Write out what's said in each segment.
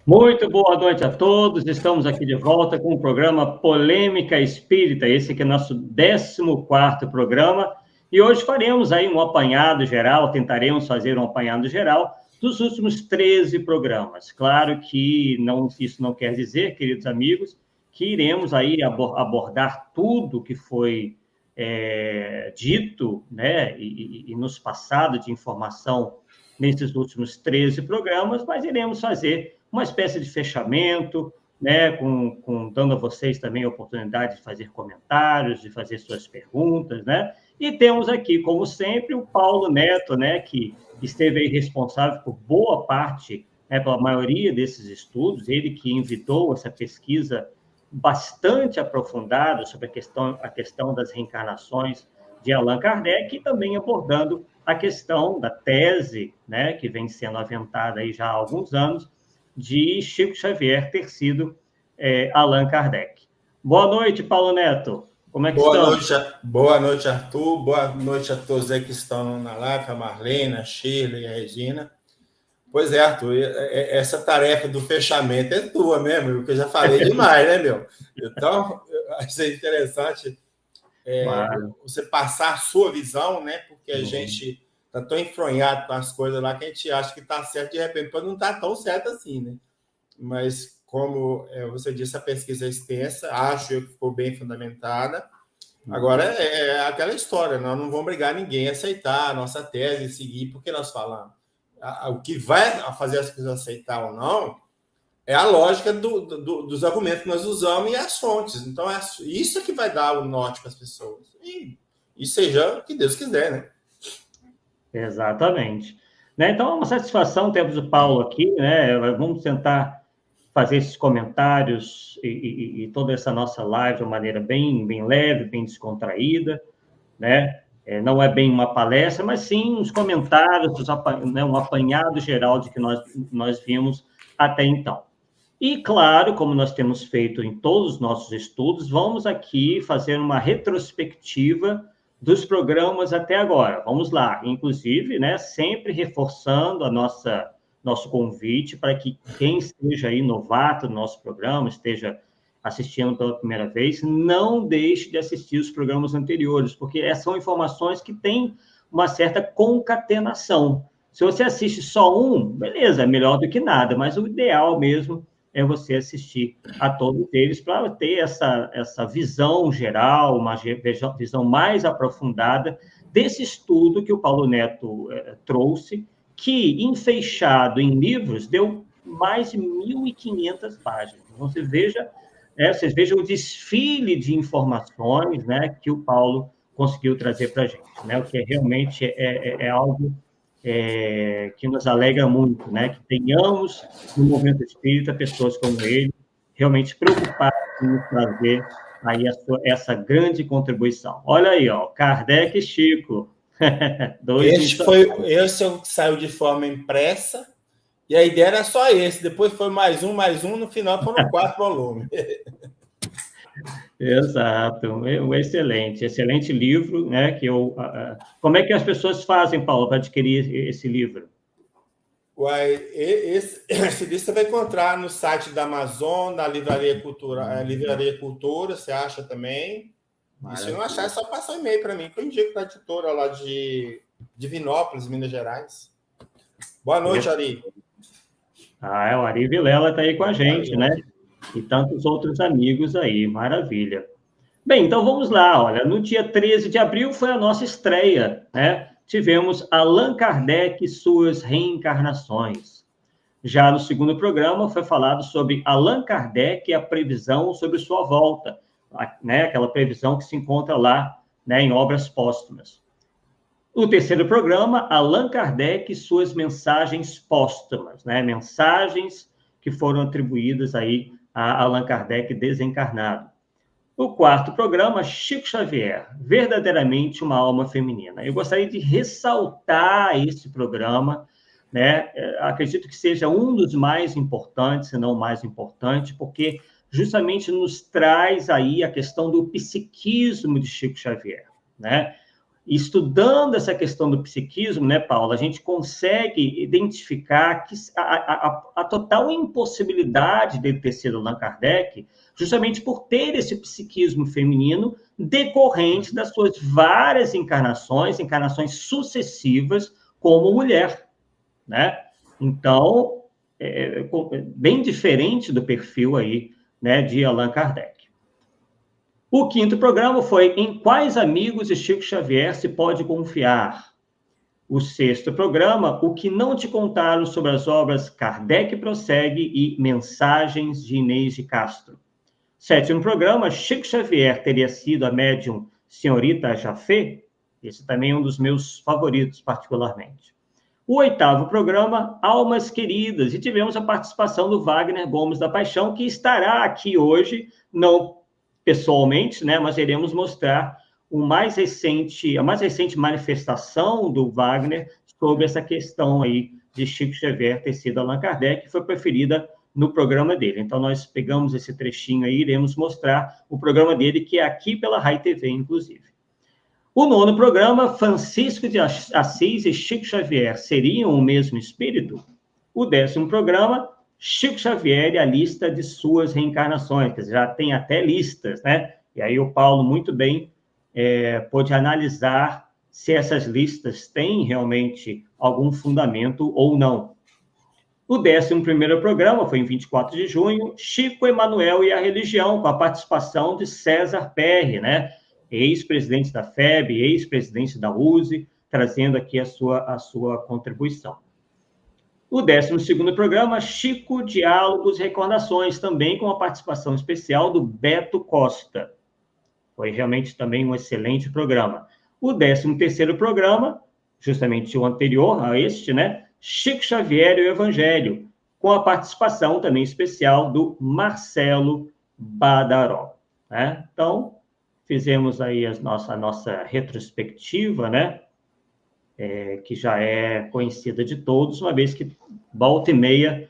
Muito boa noite a todos. Estamos aqui de volta com o programa Polêmica Espírita. Esse que é nosso 14º programa. E hoje faremos aí um apanhado geral, tentaremos fazer um apanhado geral dos últimos 13 programas. Claro que isso não quer dizer, queridos amigos, que iremos aí abordar tudo que foi dito, né, e nos passado de informação nesses últimos 13 programas, mas iremos fazer uma espécie de fechamento, né, dando a vocês também a oportunidade de fazer comentários, de fazer suas perguntas, né? E temos aqui, como sempre, o Paulo Neto, né, que esteve aí responsável por boa parte, né, pela maioria desses estudos, ele que inventou essa pesquisa bastante aprofundada sobre a questão das reencarnações de Allan Kardec, e também abordando a questão da tese, né, que vem sendo aventada aí já há alguns anos, de Chico Xavier ter sido Allan Kardec. Boa noite, Paulo Neto. Como é que estamos? Boa noite, Arthur. Boa noite a todos aí que estão na live, a Marlene, a Shirley, a Regina. Pois é, Arthur, essa tarefa do fechamento é tua mesmo, porque eu já falei demais, né, meu? Então, eu achei interessante você passar a sua visão, né? Porque a gente está tão enfronhado com as coisas lá que a gente acha que está certo, de repente pode não estar tão certo assim, né? Mas, como você disse, a pesquisa é extensa, acho eu que ficou bem fundamentada. Agora, é aquela história, nós não vamos obrigar ninguém a aceitar a nossa tese e seguir, porque nós falamos. O que vai fazer as pessoas aceitar ou não é a lógica dos argumentos que nós usamos e as fontes. Então, isso que vai dar o norte para as pessoas. E seja o que Deus quiser, né? Exatamente. Né? Então, é uma satisfação termos o Paulo aqui, né? Vamos tentar fazer esses comentários e toda essa nossa live de uma maneira bem leve, bem descontraída, né? Não é bem uma palestra, mas sim uns comentários, né? Um apanhado geral de que nós vimos até então. E, claro, como nós temos feito em todos os nossos estudos, vamos aqui fazer uma retrospectiva dos programas até agora. Vamos lá, inclusive, né, sempre reforçando nosso convite para que quem esteja aí novato no nosso programa, esteja assistindo pela primeira vez, não deixe de assistir os programas anteriores, porque são informações que têm uma certa concatenação. Se você assiste só um, beleza, é melhor do que nada, mas o ideal mesmo é você assistir a todos eles para ter essa visão geral, uma visão mais aprofundada desse estudo que o Paulo Neto trouxe, que, enfeixado em livros, deu mais de 1.500 páginas. Então, vocês vejam o desfile de informações, né, que o Paulo conseguiu trazer para a gente, né, o que realmente é algo que nos alegra muito, né, que tenhamos no movimento espírita pessoas como ele, realmente preocupadas em nos trazer aí essa grande contribuição. Olha aí, ó, Kardec e Chico. Esse saiu de forma impressa, e a ideia era só esse. Depois foi mais um, no final foram 4 volumes. Exato, um excelente livro, né? Como é que as pessoas fazem, Paulo, para adquirir esse livro? Esse livro você vai encontrar no site da Amazon, na Livraria Cultura, você acha também. E se não achar, é só passar um e-mail para mim, que eu indico para a editora lá de Divinópolis, Minas Gerais. Boa noite, Ari. O Ari Vilela está aí com a gente, né? E tantos outros amigos aí, maravilha. Bem, então vamos lá, olha, no dia 13 de abril foi a nossa estreia, né? Tivemos Allan Kardec e suas reencarnações. Já no segundo programa foi falado sobre Allan Kardec e a previsão sobre sua volta, né? Aquela previsão que se encontra lá, né, em Obras Póstumas. O terceiro programa, Allan Kardec e suas mensagens póstumas, né? Mensagens que foram atribuídas aí a Allan Kardec desencarnado. O quarto programa, Chico Xavier, verdadeiramente uma alma feminina. Eu gostaria de ressaltar esse programa, né? Acredito que seja um dos mais importantes, se não o mais importante, porque justamente nos traz aí a questão do psiquismo de Chico Xavier, né? estudando essa questão do psiquismo, né, Paula, a gente consegue identificar que a total impossibilidade dele ter sido Allan Kardec, justamente por ter esse psiquismo feminino decorrente das suas várias encarnações sucessivas como mulher, né? Então, bem diferente do perfil aí, né, de Allan Kardec. O 5º programa foi Em Quais Amigos de Chico Xavier se pode confiar? O 6º programa, O que não te contaram sobre as obras Kardec Prossegue e Mensagens de Inês de Castro. 7º programa, Chico Xavier teria sido a médium Senhorita Jafé? Esse também é um dos meus favoritos, particularmente. O 8º programa, Almas Queridas, e tivemos a participação do Wagner Gomes da Paixão, que estará aqui hoje, não pessoalmente, né, mas iremos mostrar a mais recente manifestação do Wagner sobre essa questão aí de Chico Xavier ter sido Allan Kardec, que foi preferida no programa dele. Então, nós pegamos esse trechinho aí e iremos mostrar o programa dele, que é aqui pela Rai TV, inclusive. O 9º programa, Francisco de Assis e Chico Xavier seriam o mesmo espírito? O 10º programa, Chico Xavier e a lista de suas reencarnações, que já tem até listas, né? E aí o Paulo muito bem pôde analisar se essas listas têm realmente algum fundamento ou não. O 11º programa foi em 24 de junho, Chico Emanuel e a Religião, com a participação de César Perry, né? Ex-presidente da FEB, ex-presidente da USE, trazendo aqui a sua contribuição. O 12º programa, Chico, Diálogos e Recordações, também com a participação especial do Beto Costa. Foi realmente também um excelente programa. O 13º programa, justamente o anterior a este, né? Chico Xavier e o Evangelho, com a participação também especial do Marcelo Badaró, né? Então, fizemos aí a nossa retrospectiva, né? Que já é conhecida de todos, uma vez que volta e meia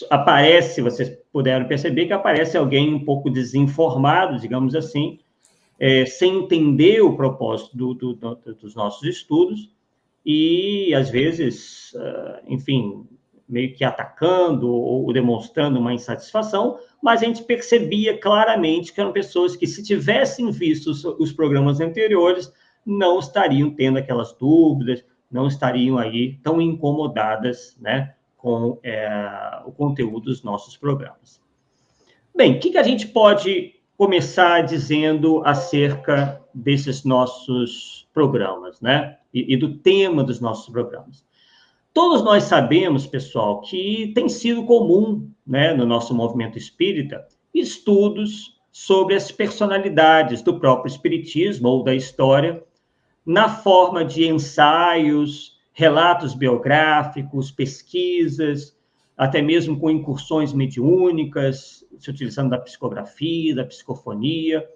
aparece, vocês puderam perceber que aparece alguém um pouco desinformado, digamos assim, sem entender o propósito dos nossos estudos e, às vezes, enfim, meio que atacando ou demonstrando uma insatisfação, mas a gente percebia claramente que eram pessoas que, se tivessem visto os programas anteriores, não estariam tendo aquelas dúvidas, não estariam aí tão incomodadas, né, com o conteúdo dos nossos programas. Bem, o que a gente pode começar dizendo acerca desses nossos programas, né, e do tema dos nossos programas? Todos nós sabemos, pessoal, que tem sido comum, né, no nosso movimento espírita, estudos sobre as personalidades do próprio espiritismo ou da história, na forma de ensaios, relatos biográficos, pesquisas, até mesmo com incursões mediúnicas, se utilizando da psicografia, da psicofonia,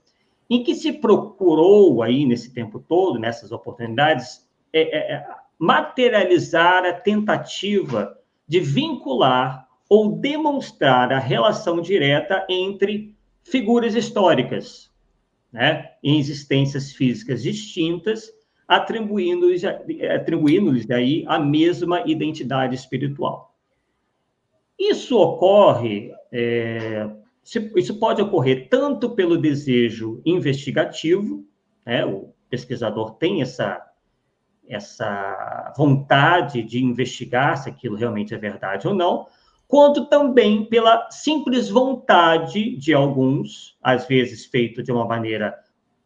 em que se procurou aí, nesse tempo todo, nessas oportunidades, materializar a tentativa de vincular ou demonstrar a relação direta entre figuras históricas, né, em existências físicas distintas, atribuindo-lhes aí a mesma identidade espiritual. Isso ocorre, isso pode ocorrer tanto pelo desejo investigativo, né, o pesquisador tem essa vontade de investigar se aquilo realmente é verdade ou não, quanto também pela simples vontade de alguns, às vezes feito de uma maneira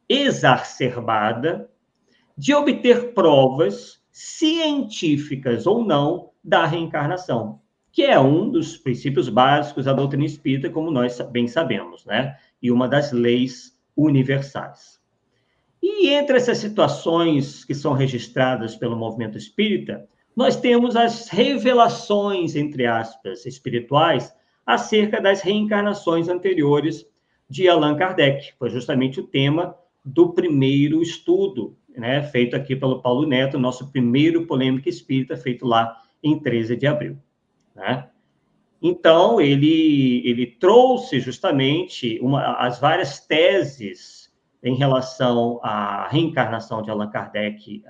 exacerbada, de obter provas científicas ou não da reencarnação, que é um dos princípios básicos da doutrina espírita, como nós bem sabemos, né? E uma das leis universais. E entre essas situações que são registradas pelo movimento espírita, nós temos as revelações, entre aspas, espirituais, acerca das reencarnações anteriores de Allan Kardec. Foi justamente o tema do primeiro estudo, né, feito aqui pelo Paulo Neto, nosso primeiro Polêmica Espírita, feito lá em 13 de abril. Né? Então, ele trouxe justamente as várias teses em relação à reencarnação de Allan Kardec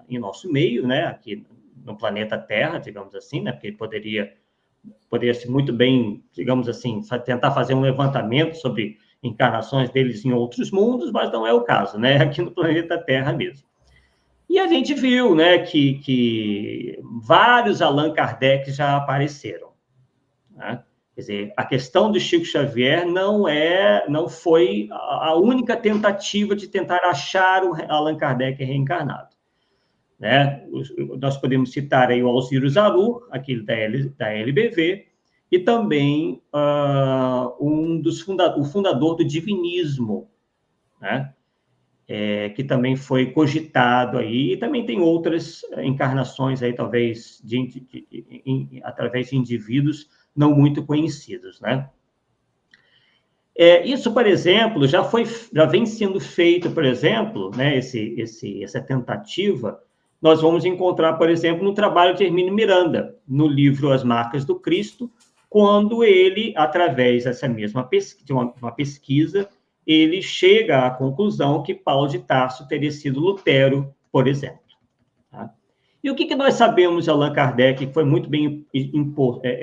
em nosso meio, né, aqui no planeta Terra, digamos assim, né, porque poderia-se muito bem, digamos assim, tentar fazer um levantamento sobre encarnações deles em outros mundos, mas não é o caso, né, aqui no planeta Terra mesmo. E a gente viu, né, que vários Allan Kardec já apareceram, né? Quer dizer, a questão do Chico Xavier não foi a única tentativa de tentar achar o Allan Kardec reencarnado, né? Nós podemos citar aí o Alciro Zarur, aquele da LBV, e também o fundador do divinismo, né? Que também foi cogitado aí, e também tem outras encarnações aí, talvez, através de indivíduos não muito conhecidos, né? Isso, por exemplo, já vem sendo feito, por exemplo, né, essa tentativa, nós vamos encontrar, por exemplo, no trabalho de Hermínio Miranda, no livro As Marcas do Cristo, quando ele, através dessa mesma uma pesquisa, ele chega à conclusão que Paulo de Tarso teria sido Lutero, por exemplo. Tá? E o que nós sabemos de Allan Kardec, que foi muito bem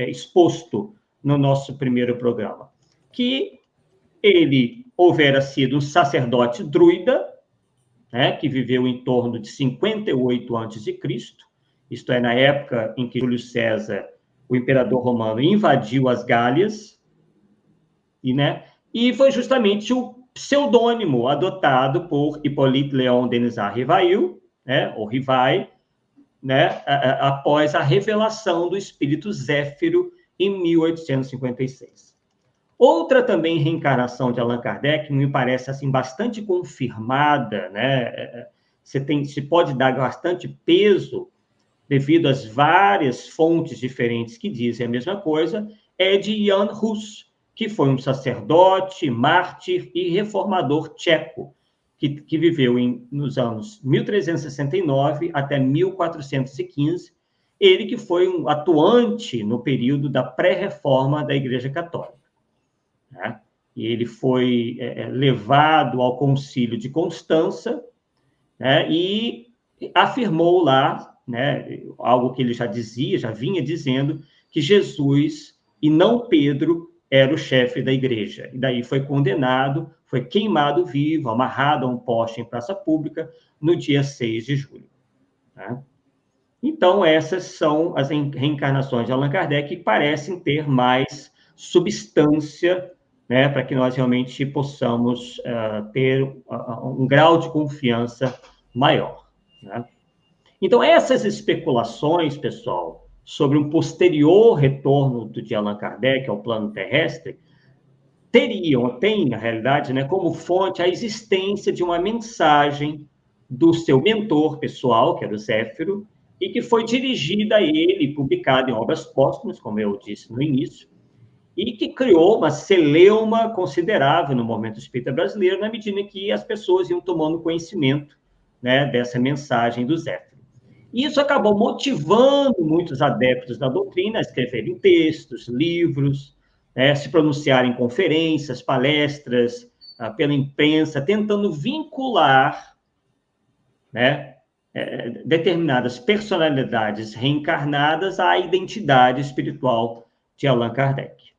exposto no nosso primeiro programa? Que ele houvera sido um sacerdote druida, né, que viveu em torno de 58 a.C., isto é, na época em que Júlio César, o imperador romano, invadiu as Gálias, e foi justamente o pseudônimo adotado por Hippolyte Léon Denisard Rivail, né, ou Rivail, né, após a revelação do espírito Zéfiro em 1856. Outra também reencarnação de Allan Kardec, me parece assim bastante confirmada, né, se pode dar bastante peso devido às várias fontes diferentes que dizem a mesma coisa, é de Jan Hus, que foi um sacerdote, mártir e reformador tcheco, que viveu nos anos 1369 até 1415, ele que foi um atuante no período da pré-reforma da Igreja Católica. Né? E ele foi levado ao Concílio de Constança, né, e afirmou lá, né, algo que ele já vinha dizendo, que Jesus e não Pedro era o chefe da igreja. E daí foi condenado, foi queimado vivo, amarrado a um poste em praça pública, no dia 6 de julho. Né? Então, essas são as reencarnações de Allan Kardec, que parecem ter mais substância, né, para que nós realmente possamos ter um grau de confiança maior. Né? Então, essas especulações, pessoal, sobre um posterior retorno de Allan Kardec ao plano terrestre, tem, na realidade, né, como fonte a existência de uma mensagem do seu mentor pessoal, que era o Zéfiro, e que foi dirigida a ele, publicada em obras póstumas, como eu disse no início, e que criou uma celeuma considerável no movimento espírita brasileiro, na medida em que as pessoas iam tomando conhecimento, né, dessa mensagem do Zéfiro. E isso acabou motivando muitos adeptos da doutrina a escreverem textos, livros, né, se pronunciarem em conferências, palestras, pela imprensa, tentando vincular, né, determinadas personalidades reencarnadas à identidade espiritual de Allan Kardec.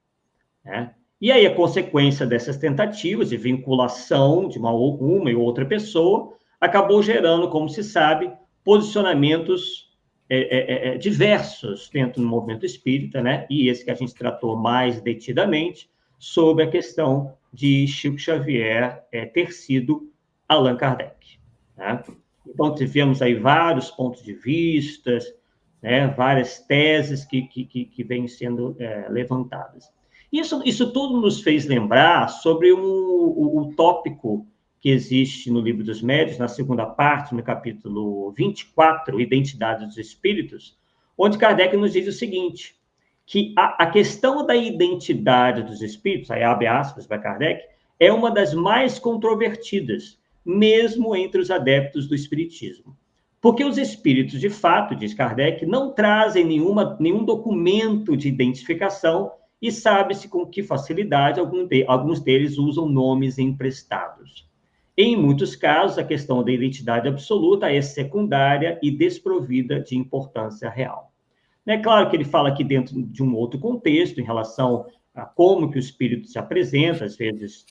Né? E aí a consequência dessas tentativas de vinculação de uma e outra pessoa acabou gerando, como se sabe, posicionamentos diversos dentro do movimento espírita, né? E esse que a gente tratou mais detidamente, sobre a questão de Chico Xavier ter sido Allan Kardec. Né? Então, tivemos aí vários pontos de vista, né? Várias teses que vêm sendo levantadas. Isso tudo nos fez lembrar sobre o tópico que existe no Livro dos Médiuns, na segunda parte, no capítulo 24, Identidade dos Espíritos, onde Kardec nos diz o seguinte, que a questão da identidade dos espíritos, aí abre aspas para Kardec, é uma das mais controvertidas, mesmo entre os adeptos do espiritismo. Porque os espíritos, de fato, diz Kardec, não trazem nenhum documento de identificação e sabe-se com que facilidade alguns deles usam nomes emprestados. Em muitos casos, a questão da identidade absoluta é secundária e desprovida de importância real. É claro que ele fala aqui dentro de um outro contexto, em relação a como que o espírito se apresenta, às vezes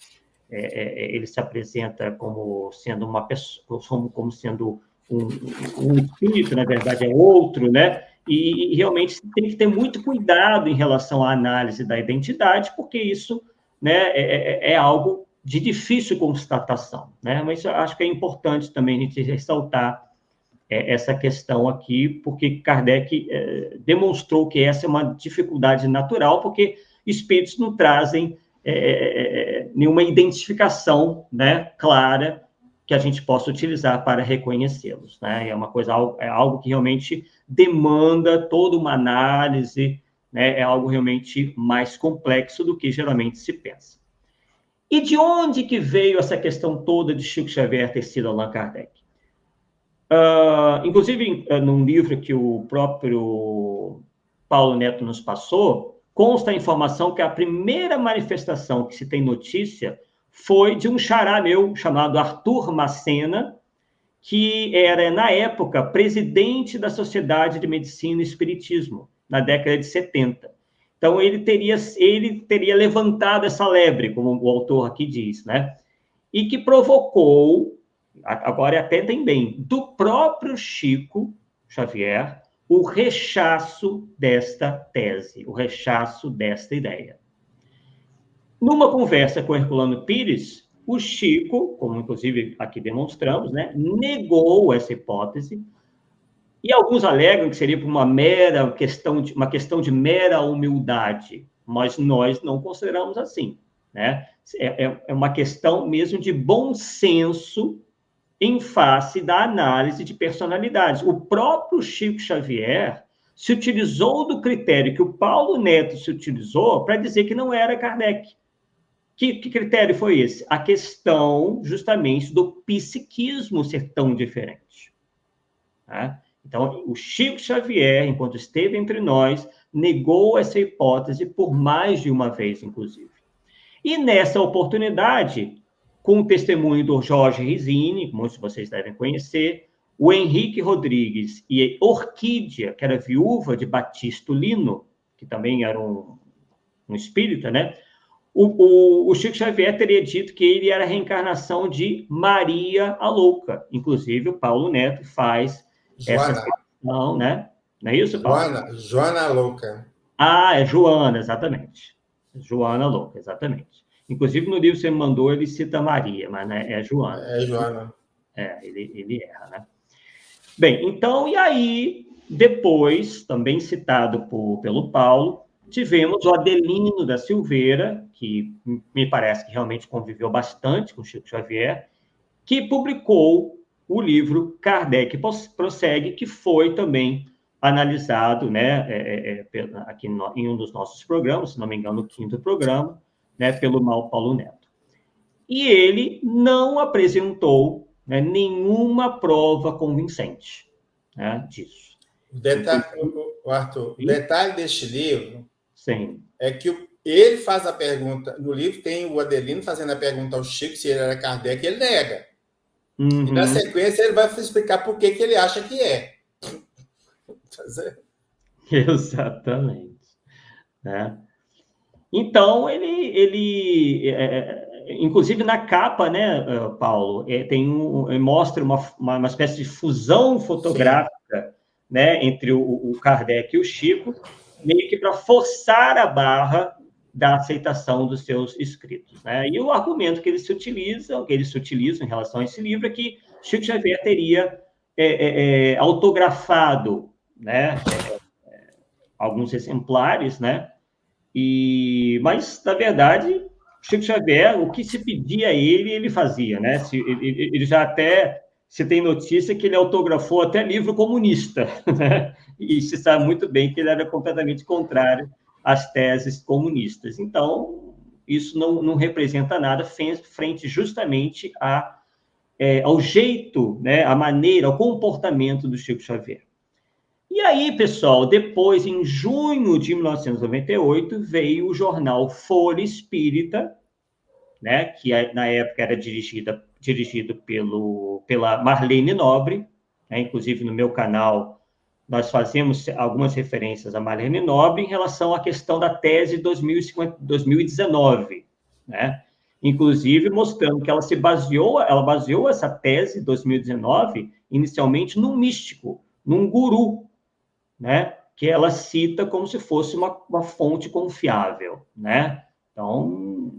ele se apresenta como sendo uma pessoa, como sendo um espírito, na verdade é outro, né? E realmente tem que ter muito cuidado em relação à análise da identidade, porque isso, né, é algo de difícil constatação, né? Mas eu acho que é importante também a gente ressaltar essa questão aqui, porque Kardec demonstrou que essa é uma dificuldade natural, porque espíritos não trazem nenhuma identificação, né, clara que a gente possa utilizar para reconhecê-los, né? É uma coisa, é algo que realmente demanda toda uma análise, né? É algo realmente mais complexo do que geralmente se pensa. E de onde que veio essa questão toda de Chico Xavier ter sido Allan Kardec? Inclusive, num livro que o próprio Paulo Neto nos passou, consta a informação que a primeira manifestação que se tem notícia foi de um xará meu, chamado Arthur Macena, que era, na época, presidente da Sociedade de Medicina e Espiritismo, na década de 70. Então, ele teria levantado essa lebre, como o autor aqui diz, né? E que provocou, agora atentem bem, do próprio Chico Xavier, o rechaço desta tese, o rechaço desta ideia. Numa conversa com Herculano Pires, o Chico, como inclusive aqui demonstramos, né, negou essa hipótese, e alguns alegam que seria por uma questão de mera humildade, mas nós não consideramos assim, né? É uma questão mesmo de bom senso em face da análise de personalidades. O próprio Chico Xavier se utilizou do critério que o Paulo Neto se utilizou para dizer que não era Kardec. Que critério foi esse? A questão, justamente, do psiquismo ser tão diferente. Tá? Então, o Chico Xavier, enquanto esteve entre nós, negou essa hipótese por mais de uma vez, inclusive. E nessa oportunidade, com o testemunho do Jorge Risini, que muitos de vocês devem conhecer, o Henrique Rodrigues e Orquídea, que era viúva de Batista Lino, que também era um espírita, né? O Chico Xavier teria dito que ele era a reencarnação de Maria a Louca. Inclusive, o Paulo Neto faz essa questão, né? Não é isso, Paulo? Joana Louca. Ah, é Joana, exatamente. Joana Louca, exatamente. Inclusive, no livro que você me mandou, ele cita Maria, mas né, é Joana. É Joana. Ele erra, né? Bem, então, e aí, depois, também citado pelo Paulo, tivemos o Adelino da Silveira, que me parece que realmente conviveu bastante com Chico Xavier, que publicou o livro Kardec Prossegue, que foi também analisado, né, aqui em um dos nossos programas, se não me engano, o 5º programa, né, pelo Paulo Neto. E ele não apresentou, né, nenhuma prova convincente, né, disso. Arthur, o detalhe deste livro Sim. é que ele faz a pergunta, no livro tem o Adelino fazendo a pergunta ao Chico se ele era Kardec, ele nega. Uhum. E na sequência ele vai explicar por que ele acha que é. Exatamente. Né? Então, inclusive na capa, né, Paulo, mostra uma espécie de fusão fotográfica, né, entre o Kardec e o Chico, meio que para forçar a barra da aceitação dos seus escritos, né? E o argumento que eles utilizam em relação a esse livro é que Chico Xavier teria autografado, né, alguns exemplares, né? Mas, na verdade, Chico Xavier, o que se pedia a ele fazia, né? Ele já até se tem notícia que ele autografou até livro comunista, né? E se sabe muito bem que ele era completamente contrário às teses comunistas. Então, isso não representa nada frente justamente ao jeito, né? A maneira, ao comportamento do Chico Xavier. E aí, pessoal, depois, em junho de 1998, veio o jornal Folha Espírita, né, que na época era dirigida dirigido pela Marlene Nobre, né? Inclusive no meu canal nós fazemos algumas referências a Marlene Nobre em relação à questão da tese 2019, né? Inclusive mostrando que ela baseou essa tese 2019 inicialmente num místico, num guru, né? Que ela cita como se fosse uma fonte confiável, né? Então,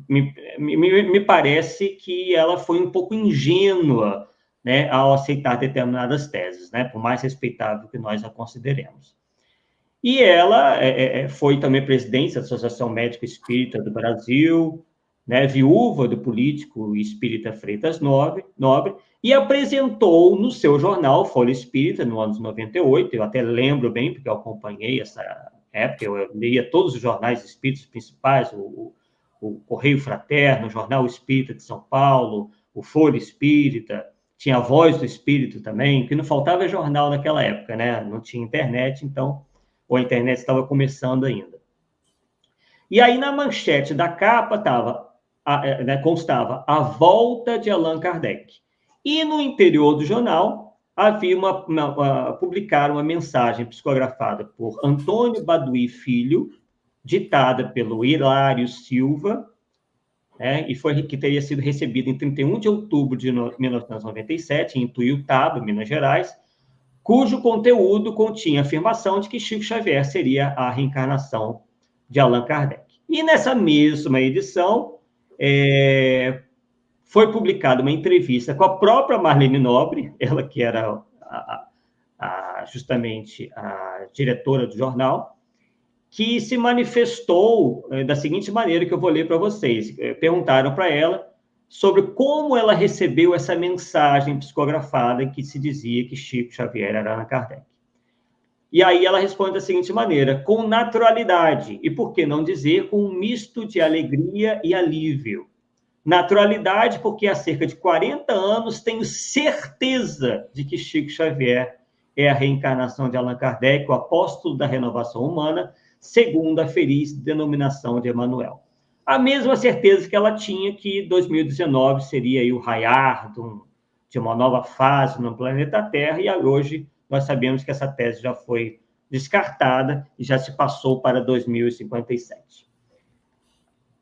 me parece que ela foi um pouco ingênua, né, ao aceitar determinadas teses, né, por mais respeitável que nós a consideremos. E ela foi também presidente da Associação Médica Espírita do Brasil, né, viúva do político espírita Freitas Nobre, e apresentou no seu jornal Folha Espírita, no ano de 98, eu até lembro bem, porque eu acompanhei essa época, eu lia todos os jornais espíritas principais, o Correio Fraterno, o Jornal Espírita de São Paulo, o Folha Espírita, tinha a Voz do Espírito também, que não faltava jornal naquela época, né? Não tinha internet, então, ou a internet estava começando ainda. E aí, na manchete da capa, constava a volta de Allan Kardec. E no interior do jornal, havia publicaram uma mensagem psicografada por Antônio Baduí Filho, ditada pelo Hilário Silva, né, e que teria sido recebida em 31 de outubro de 1997, em Ituiutaba, Minas Gerais, cujo conteúdo continha a afirmação de que Chico Xavier seria a reencarnação de Allan Kardec. E nessa mesma edição, foi publicada uma entrevista com a própria Marlene Nobre, ela que era justamente a diretora do jornal, que se manifestou da seguinte maneira, que eu vou ler para vocês. Perguntaram para ela sobre como ela recebeu essa mensagem psicografada que se dizia que Chico Xavier era Allan Kardec. E aí ela responde da seguinte maneira: com naturalidade, e por que não dizer com um misto de alegria e alívio. Naturalidade, porque há cerca de 40 anos tenho certeza de que Chico Xavier é a reencarnação de Allan Kardec, o apóstolo da renovação humana, segundo a feliz denominação de Emmanuel. A mesma certeza que ela tinha que 2019 seria aí o raiar de uma nova fase no planeta Terra, e hoje nós sabemos que essa tese já foi descartada e já se passou para 2057.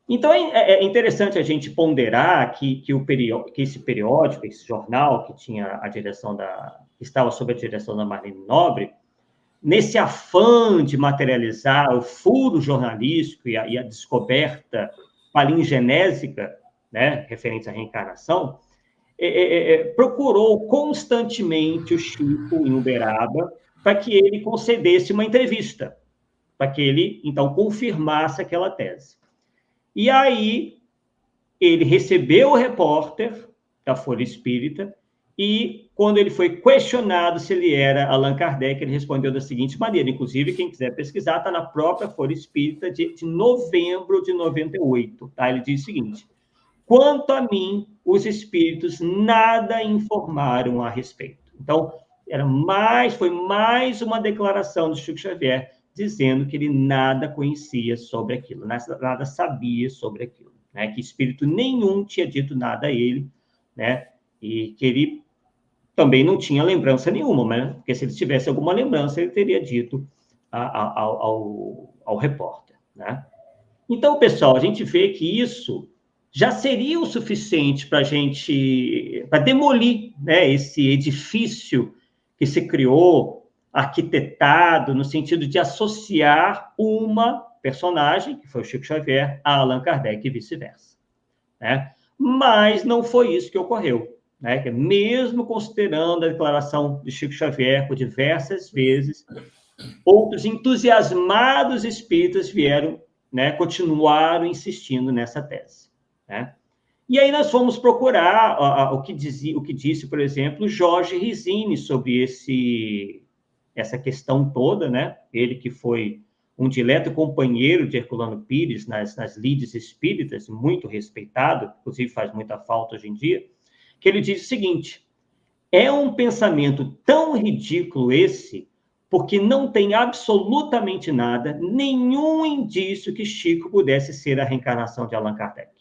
Então, é interessante a gente ponderar que esse periódico, esse jornal que tinha que estava sob a direção da Marlene Nobre, nesse afã de materializar o furo jornalístico e a descoberta palingenésica, né, referente à reencarnação, procurou constantemente o Chico em Uberaba para que ele concedesse uma entrevista, para que ele, então, confirmasse aquela tese. E aí, ele recebeu o repórter da Folha Espírita e, quando ele foi questionado se ele era Allan Kardec, ele respondeu da seguinte maneira. Inclusive, quem quiser pesquisar, está na própria Folha Espírita de novembro de 98. Tá? Ele diz o seguinte: quanto a mim, os espíritos nada informaram a respeito. Então, foi mais uma declaração de Chico Xavier dizendo que ele nada conhecia sobre aquilo, nada sabia sobre aquilo, né? Que espírito nenhum tinha dito nada a ele, né? E que ele também não tinha lembrança nenhuma, né? Porque se ele tivesse alguma lembrança, ele teria dito ao repórter, né? Então, pessoal, a gente vê que isso já seria o suficiente para demolir, né, esse edifício que se criou, arquitetado no sentido de associar uma personagem, que foi o Chico Xavier, a Allan Kardec e vice-versa, né? Mas não foi isso que ocorreu, né? Mesmo considerando a declaração de Chico Xavier por diversas vezes, outros entusiasmados espíritas vieram, né, continuaram insistindo nessa tese, né? E aí nós fomos procurar o que disse, por exemplo, Jorge Risini sobre essa questão toda, né? Ele que foi um dileto companheiro de Herculano Pires nas lides espíritas, muito respeitado, inclusive faz muita falta hoje em dia, que ele diz o seguinte: é um pensamento tão ridículo esse, porque não tem absolutamente nada, nenhum indício que Chico pudesse ser a reencarnação de Allan Kardec.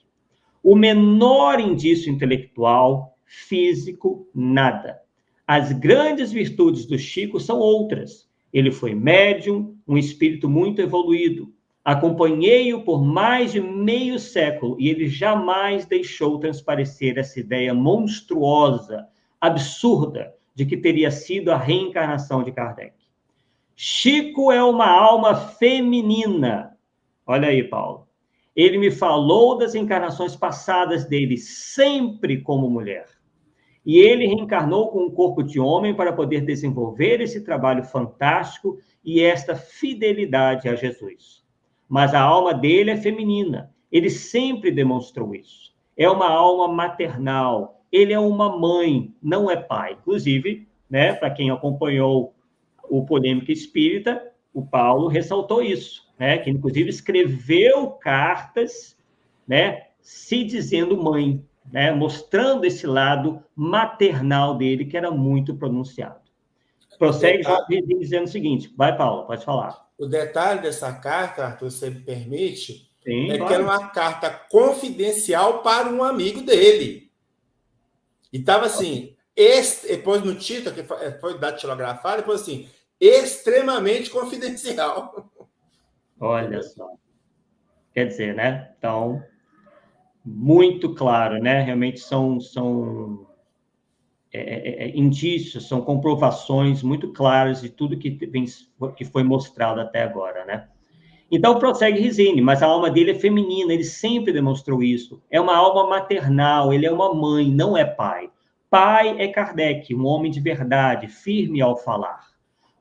O menor indício intelectual, físico, nada. As grandes virtudes do Chico são outras. Ele foi médium, um espírito muito evoluído. Acompanhei-o por mais de meio século e ele jamais deixou transparecer essa ideia monstruosa, absurda, de que teria sido a reencarnação de Kardec. Chico é uma alma feminina. Olha aí, Paulo. Ele me falou das encarnações passadas dele, sempre como mulher. E ele reencarnou com um corpo de homem para poder desenvolver esse trabalho fantástico e esta fidelidade a Jesus. Mas a alma dele é feminina. Ele sempre demonstrou isso. É uma alma maternal. Ele é uma mãe, não é pai. Inclusive, né, para quem acompanhou o Polêmica Espírita, o Paulo ressaltou isso, né, que inclusive escreveu cartas, né, se dizendo mãe, né, mostrando esse lado maternal dele, que era muito pronunciado. Prossegue dizendo o seguinte. Vai, Paulo, pode falar. O detalhe dessa carta, Arthur, se você me permite, Sim, é claro. que era uma carta confidencial para um amigo dele. E estava assim, depois no título, que foi datilografado, depois assim, extremamente confidencial. Olha só. Quer dizer, né? Então, muito claro, né? Realmente são indícios, são comprovações muito claras de tudo que foi mostrado até agora, né? Então, prossegue Rizzini, mas a alma dele é feminina, ele sempre demonstrou isso. É uma alma maternal, ele é uma mãe, não é pai. Pai é Kardec, um homem de verdade, firme ao falar.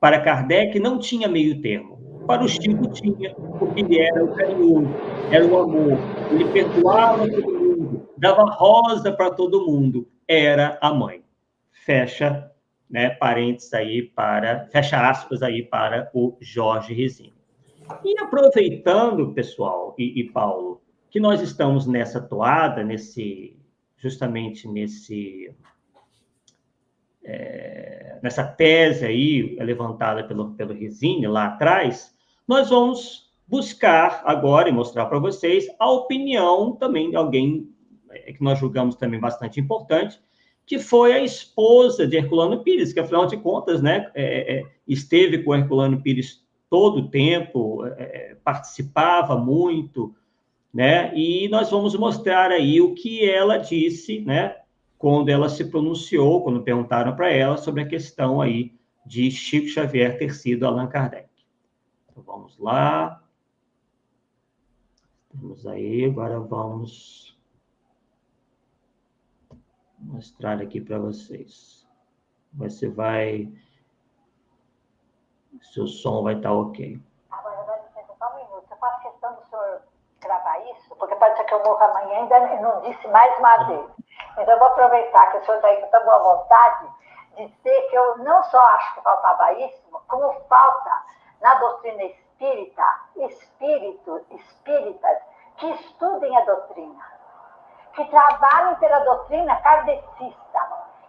Para Kardec não tinha meio termo. Para o Chico tinha, porque ele era o carinhoso, era o amor. Ele perdoava todo mundo, dava rosa para todo mundo. Era a mãe. Fecha, né, parênteses aí fecha aspas aí para o Jorge Rizzini. E aproveitando, pessoal e Paulo, que nós estamos nessa toada, justamente nessa tese aí levantada pelo Rizzini lá atrás, nós vamos buscar agora e mostrar para vocês a opinião também de alguém que nós julgamos também bastante importante, que foi a esposa de Herculano Pires, que afinal de contas, né, esteve com Herculano Pires todo o tempo, participava muito, né? E nós vamos mostrar aí o que ela disse, né? Quando ela se pronunciou, quando perguntaram para ela sobre a questão aí de Chico Xavier ter sido Allan Kardec. Então, vamos lá. Temos aí, agora vamos mostrar aqui para vocês. Você vai... Seu som vai estar ok. Agora, vai dizer só um minuto. Eu faço questão do senhor gravar isso, porque pode ser que eu morra amanhã e ainda não disse mais uma vez. Então, eu vou aproveitar que o senhor está aí com tanta boa vontade de dizer que eu não só acho que faltava isso, como falta na doutrina espírita, espíritas que estudem a doutrina, que trabalhem pela doutrina kardecista,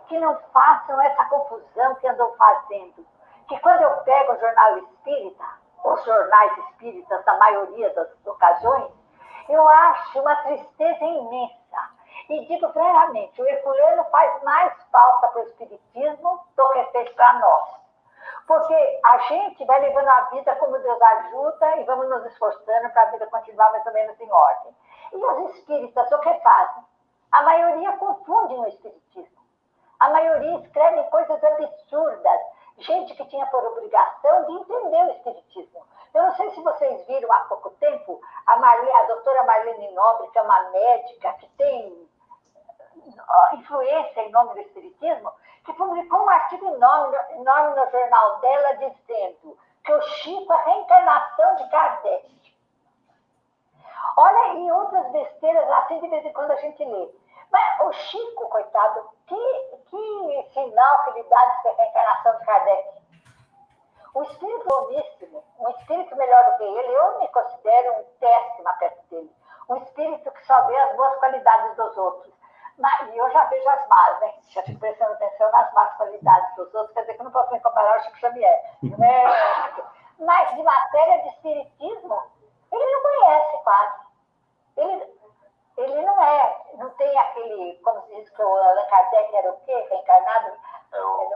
que não façam essa confusão que andam fazendo. Que quando eu pego o jornal espírita, os jornais espíritas, na maioria das ocasiões, eu acho uma tristeza imensa. E digo claramente, o Herculano faz mais falta para o espiritismo do que fez para nós. Porque a gente vai levando a vida como Deus ajuda e vamos nos esforçando para a vida continuar mais ou menos em ordem. E os espíritas, o que fazem? A maioria confunde no espiritismo. A maioria escreve coisas absurdas. Gente que tinha por obrigação de entender o espiritismo. Eu não sei se vocês viram há pouco tempo a doutora Marlene Nobre, que é uma médica que tem influência em nome do espiritismo, que publicou um artigo enorme no jornal dela dizendo que o Chico é a reencarnação de Kardec. Olha, e outras besteiras assim de vez em quando a gente lê. Mas o Chico, coitado, que sinal que ele dá de ser reencarnação de Kardec? Um espírito boníssimo, um espírito melhor do que ele, eu me considero um péssimo perto dele. Um espírito que só vê as boas qualidades dos outros. Mas eu já vejo as más, né? Já fico prestando atenção nas más qualidades dos outros, quer dizer que eu não posso me comparar ao Chico Xavier. Né? Mas de matéria de espiritismo, ele não conhece quase. Ele não é que, como se diz que o Allan Kardec era o quê? Reencarnado?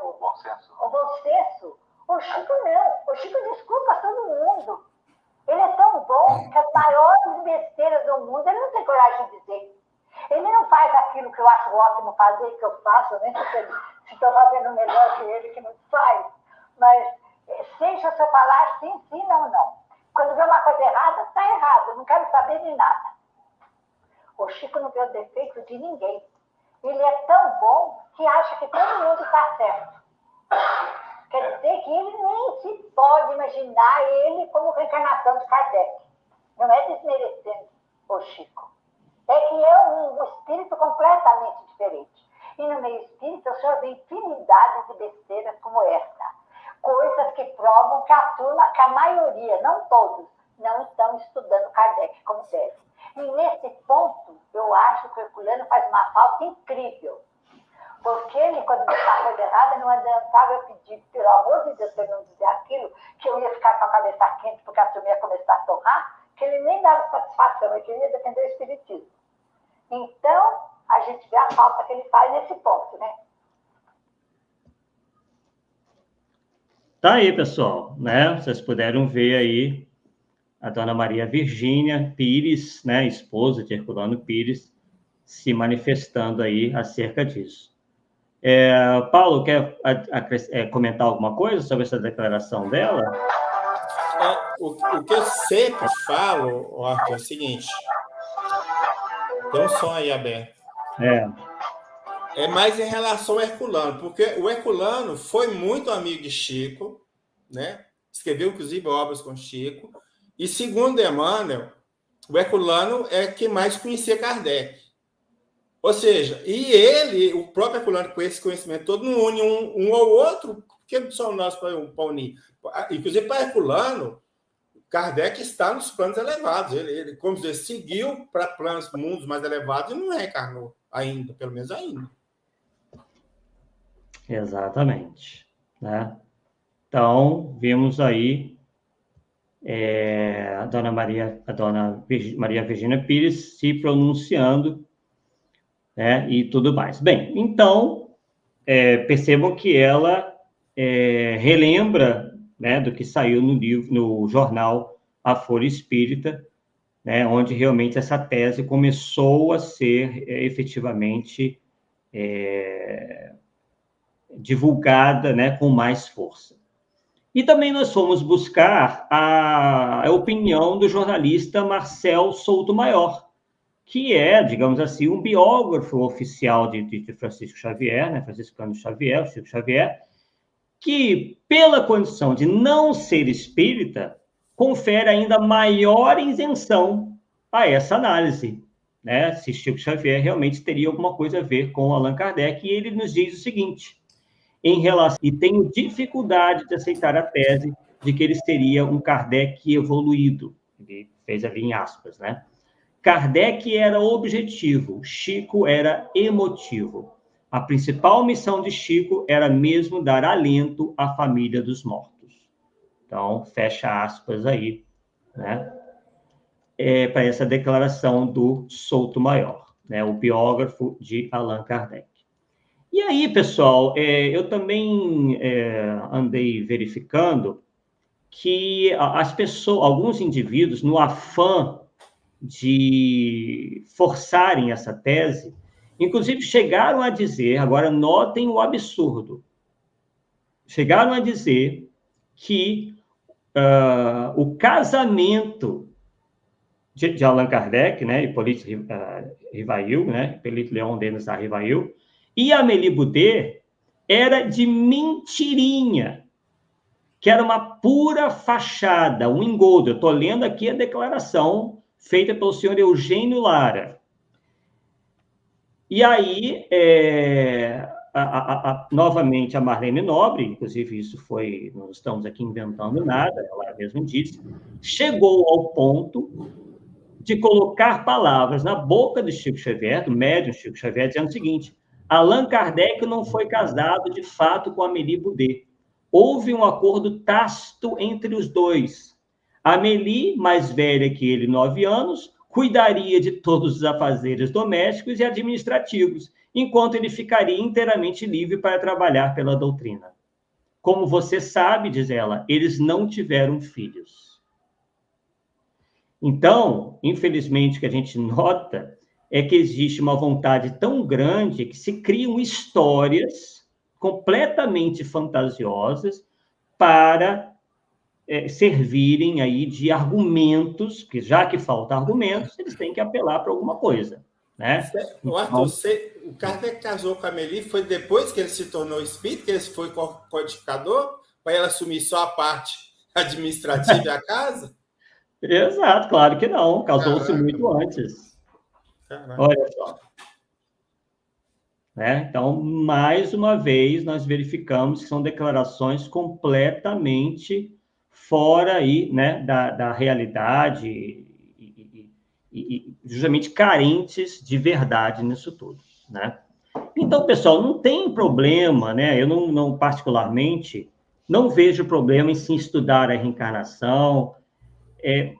O bom senso. O bom senso. O Chico não. O Chico desculpa todo mundo. Ele é tão bom que as maiores besteiras do mundo ele não tem coragem de dizer. Ele não faz aquilo que eu acho ótimo fazer, que eu faço, eu nem sei se estou fazendo melhor que ele, que não faz. Mas seja se eu falar sim, sim, não, não. Quando vê uma coisa errada, está errado. Eu não quero saber de nada. O Chico não vê o defeito de ninguém. Ele é tão bom que acha que todo mundo está certo. Quer dizer que ele nem se pode imaginar ele como reencarnação de Kardec. Não é desmerecendo o Chico. É que é um espírito completamente diferente. E no meio espírita, o senhor vê infinidade de besteiras como essa. Coisas que provam que a turma, que a maioria, não todos, não estão estudando Kardec como deve. E nesse ponto, eu acho que o Herculano faz uma falta incrível. Porque ele, quando disse uma coisa errada, não adiantava eu pedir, pelo amor de Deus, para ele não dizer aquilo, que eu ia ficar com a cabeça quente porque a turma ia começar a torrar, que ele nem dava satisfação, ele queria defender o espiritismo. Então, a gente vê a falta que ele faz nesse ponto, né? Tá aí, pessoal, né? Vocês puderam ver aí a dona Maria Virgínia Pires, né, esposa de Herculano Pires, se manifestando aí acerca disso. Paulo, quer comentar alguma coisa sobre essa declaração dela? O que eu sempre falo, Arthur, é o seguinte. Tem um som aí aberto. É mais em relação ao Herculano, porque o Herculano foi muito amigo de Chico, né? Escreveu, inclusive, obras com Chico. E, segundo Emmanuel, o Herculano é quem mais conhecia Kardec. Ou seja, e ele, o próprio Herculano, com esse conhecimento todo, não une um ao outro, porque são nós para unir. Inclusive, para Herculano, Kardec está nos planos elevados. Ele, como dizer, seguiu para planos, mundos mais elevados e não reencarnou ainda, pelo menos ainda. Exatamente. Né? Então, vimos aí a dona Maria Virgínia Pires se pronunciando, né, e tudo mais. Bem, então, percebam que ela relembra, né, do que saiu no jornal A Folha Espírita, né, onde realmente essa tese começou a ser efetivamente divulgada, né, com mais força. E também nós fomos buscar a opinião do jornalista Marcel Souto Maior, que é, digamos assim, um biógrafo oficial de Francisco Xavier, né, Franciscano Xavier, Chico Xavier, que, pela condição de não ser espírita, confere ainda maior isenção a essa análise, né, se Chico Xavier realmente teria alguma coisa a ver com Allan Kardec, e ele nos diz o seguinte, e tenho dificuldade de aceitar a tese de que ele seria um Kardec evoluído, ele fez ali em aspas, né? Kardec era objetivo, Chico era emotivo. A principal missão de Chico era mesmo dar alento à família dos mortos. Então, fecha aspas aí, né? Para essa declaração do Souto Maior, né? O biógrafo de Allan Kardec. E aí, pessoal, eu também andei verificando que as pessoas, alguns indivíduos, no afã de forçarem essa tese, inclusive chegaram a dizer, agora notem o absurdo, chegaram a dizer que o casamento de Allan Kardec, né, Hippolyte Rivail, né, Hippolyte Léon Denis Rivail, e Amélie Boudet era de mentirinha, que era uma pura fachada, um engodo. Eu estou lendo aqui a declaração feita pelo senhor Eugênio Lara. E aí, novamente, a Marlene Nobre, inclusive isso foi, não estamos aqui inventando nada, ela mesma disse, chegou ao ponto de colocar palavras na boca do Chico Xavier, do médium Chico Xavier, dizendo o seguinte, Allan Kardec não foi casado, de fato, com Amélie Boudet. Houve um acordo tácito entre os dois. Amélie, mais velha que ele, 9 anos, cuidaria de todos os afazeres domésticos e administrativos, enquanto ele ficaria inteiramente livre para trabalhar pela doutrina. Como você sabe, diz ela, eles não tiveram filhos. Então, infelizmente, o que a gente nota é que existe uma vontade tão grande que se criam histórias completamente fantasiosas para servirem aí de argumentos, que já que falta argumentos, eles têm que apelar para alguma coisa, né? O Arthur, o Kardec casou com a Amélie, foi depois que ele se tornou espírita, que ele foi codificador, para ela assumir só a parte administrativa da casa? Exato, claro que não, casou-se muito antes. Caraca. Olha só. Né? Então, mais uma vez, nós verificamos que são declarações completamente fora aí, né, da realidade e justamente carentes de verdade nisso tudo, né? Então, pessoal, não tem problema, né? Eu não particularmente não vejo problema em se estudar a reencarnação,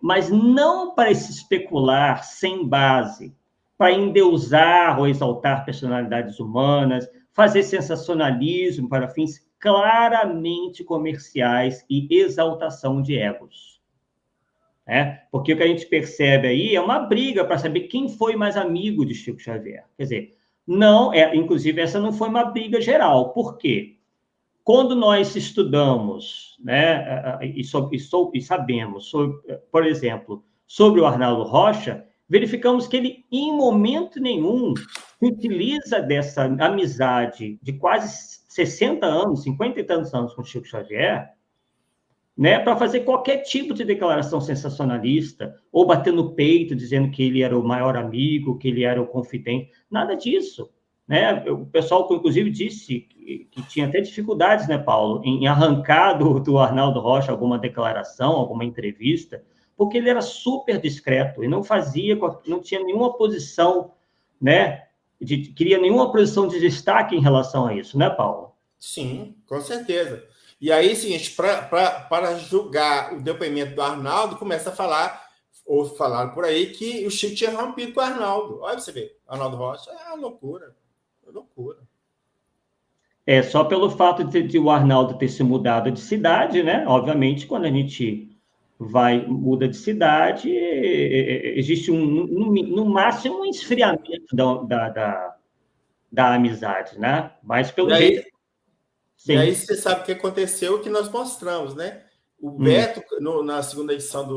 mas não para se especular sem base, para endeusar ou exaltar personalidades humanas, fazer sensacionalismo para fins claramente comerciais e exaltação de egos. Porque o que a gente percebe aí é uma briga para saber quem foi mais amigo de Chico Xavier. Quer dizer, inclusive essa não foi uma briga geral. Por quê? Quando nós estudamos, né, e sabemos, por exemplo, sobre o Arnaldo Rocha, verificamos que ele, em momento nenhum, utiliza dessa amizade de quase 60 anos, 50 e tantos anos com Chico Xavier, né, para fazer qualquer tipo de declaração sensacionalista, ou bater no peito, dizendo que ele era o maior amigo, que ele era o confidente. Nada disso. Né? O pessoal, inclusive, disse que tinha até dificuldades, né, Paulo, em arrancar do Arnaldo Rocha alguma declaração, alguma entrevista, porque ele era super discreto e não tinha nenhuma posição, né, queria nenhuma posição de destaque em relação a isso, né, Paulo? Sim, com certeza. E aí, seguinte, para julgar o depoimento do Arnaldo, começa a falar, ou falaram por aí, que o Chico tinha rompido com o Arnaldo. Olha você ver, Arnaldo Rocha é uma loucura. Loucura. Só pelo fato de o Arnaldo ter se mudado de cidade, né? Obviamente, quando a gente muda de cidade, existe no máximo um esfriamento da amizade, né? Mas pelo jeito. Sim. E aí você sabe o que aconteceu, que nós mostramos, né? O Beto, na segunda edição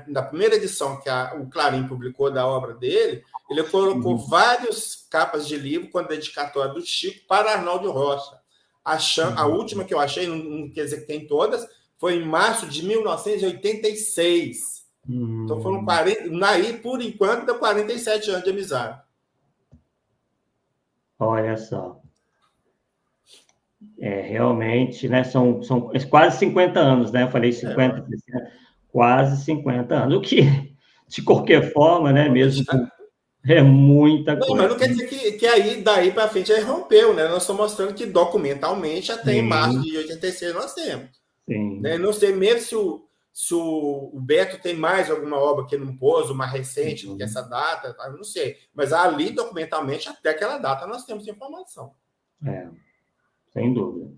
na primeira edição que o Clarim publicou da obra dele, ele colocou várias capas de livro com a dedicatória do Chico para Arnaldo Rocha. A última que eu achei, não quer dizer que tem todas, foi em março de 1986. Então foram 40, aí, por enquanto, deu 47 anos de amizade. Olha só. Realmente, né? São quase 50 anos, né? Eu falei 50, 60, quase 50 anos. O que, de qualquer forma, né? Mesmo é muita coisa. Mas não quer dizer que aí, daí para frente, ele rompeu, né? Nós estamos mostrando que documentalmente, até em março de 86, nós temos. Sim. Né? Não sei mesmo se o Beto tem mais alguma obra que não pôs, uma recente do que essa data, não sei. Mas ali, documentalmente, até aquela data, nós temos informação. Sem dúvida.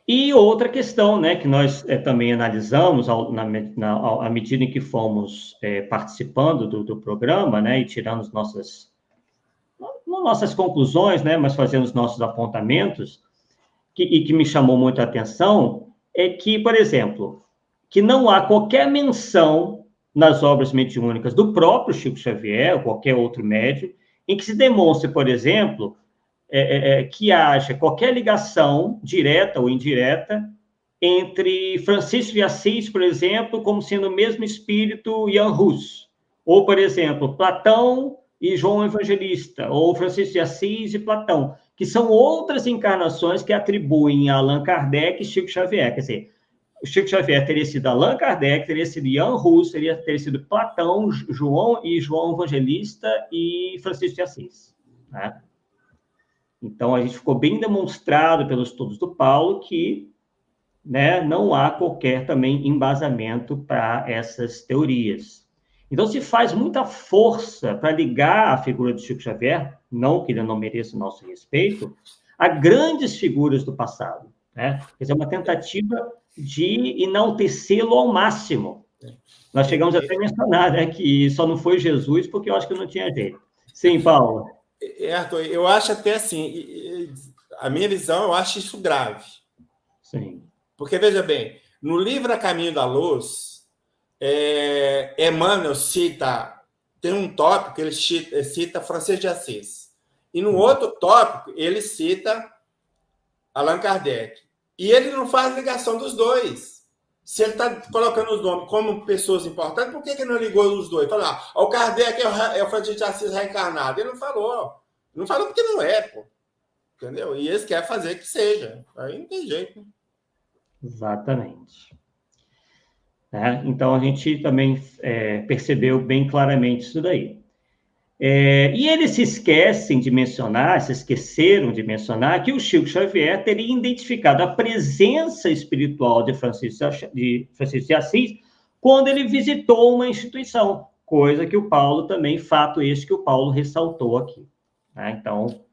E outra questão, né, que nós também analisamos à medida em que fomos participando do programa, né, e tirando nossas conclusões, né, mas fazendo os nossos apontamentos, que me chamou muito a atenção, é que, por exemplo, que não há qualquer menção nas obras mediúnicas do próprio Chico Xavier, ou qualquer outro médium, em que se demonstre, por exemplo, que haja qualquer ligação, direta ou indireta, entre Francisco de Assis, por exemplo, como sendo o mesmo espírito Jan Hus, ou, por exemplo, Platão e João Evangelista, ou Francisco de Assis e Platão, que são outras encarnações que atribuem a Allan Kardec e Chico Xavier. Quer dizer, o Chico Xavier teria sido Allan Kardec, teria sido Jan Hus, teria sido Platão, João Evangelista e Francisco de Assis, né? Então, a gente ficou bem demonstrado pelos estudos do Paulo que né, não há qualquer também embasamento para essas teorias. Então, se faz muita força para ligar a figura de Chico Xavier, não que ele não mereça o nosso respeito, a grandes figuras do passado, né? Quer dizer, uma tentativa de enaltecê-lo ao máximo. Nós chegamos até a mencionar, né, que só não foi Jesus porque eu acho que não tinha jeito. Sim, Paulo. Arthur, eu acho até assim, a minha visão, eu acho isso grave. Sim. Porque, veja bem, no livro A Caminho da Luz, Emmanuel tem um tópico que ele cita Francisco de Assis. E no outro tópico, ele cita Allan Kardec. E ele não faz ligação dos dois. Se ele está colocando os nomes como pessoas importantes, por que ele não ligou os dois? Falou, o Kardec é o Francisco de Assis reencarnado. Ele não falou. Não falou porque não é, pô. Entendeu? E eles querem fazer que seja. Aí não tem jeito. Exatamente. Então, a gente também percebeu bem claramente isso daí. E eles se esqueceram de mencionar que o Chico Xavier teria identificado a presença espiritual de Francisco de Assis quando ele visitou uma instituição, coisa que o Paulo também, fato este que o Paulo ressaltou aqui. Então,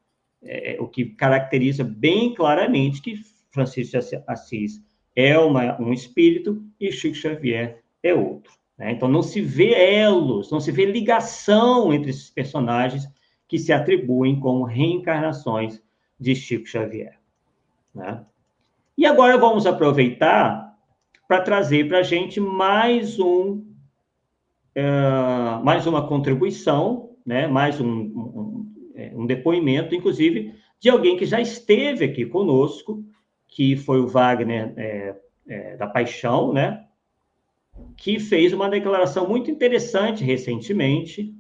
o que caracteriza bem claramente que Francisco de Assis é um espírito e Chico Xavier é outro. Então, não se vê elos, não se vê ligação entre esses personagens que se atribuem como reencarnações de Chico Xavier. E agora vamos aproveitar para trazer para a gente mais uma contribuição, mais um depoimento, inclusive, de alguém que já esteve aqui conosco, que foi o Wagner da Paixão, que fez uma declaração muito interessante recentemente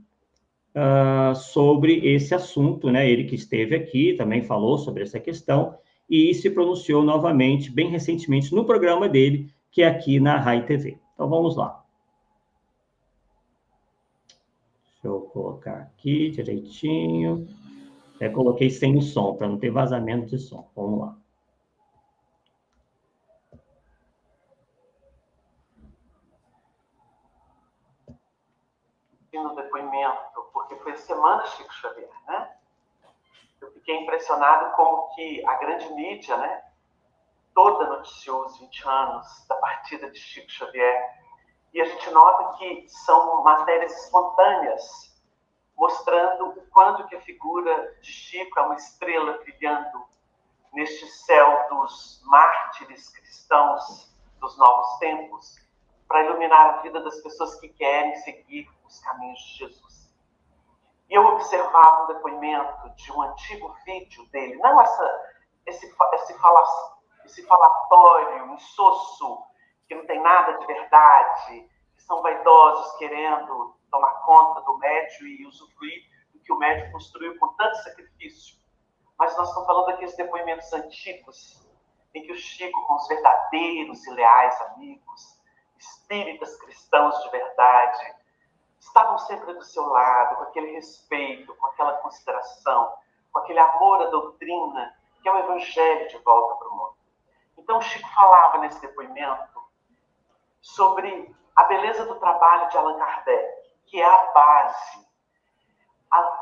sobre esse assunto, Ele que esteve aqui também falou sobre essa questão e se pronunciou novamente, bem recentemente, no programa dele, que é aqui na Rai TV. Então, vamos lá. Deixa eu colocar aqui direitinho. Coloquei sem o som, para não ter vazamento de som. Vamos lá. No depoimento, porque foi a Semana Chico Xavier, Eu fiquei impressionado como que a grande mídia, toda noticiou os 20 anos da partida de Chico Xavier. E a gente nota que são matérias espontâneas, mostrando o quanto que a figura de Chico é uma estrela brilhando neste céu dos mártires cristãos dos novos tempos, para iluminar a vida das pessoas que querem seguir os caminhos de Jesus. E eu observava um depoimento de um antigo vídeo dele, não esse falatório insosso, que não tem nada de verdade, que são vaidosos querendo tomar conta do médium e usufruir do que o médium construiu com tanto sacrifício. Mas nós estamos falando daqueles depoimentos antigos, em que o Chico, com os verdadeiros e leais amigos, espíritas cristãos de verdade, estavam sempre do seu lado, com aquele respeito, com aquela consideração, com aquele amor à doutrina, que é o Evangelho de volta para o mundo. Então, o Chico falava nesse depoimento sobre a beleza do trabalho de Allan Kardec, que é a base.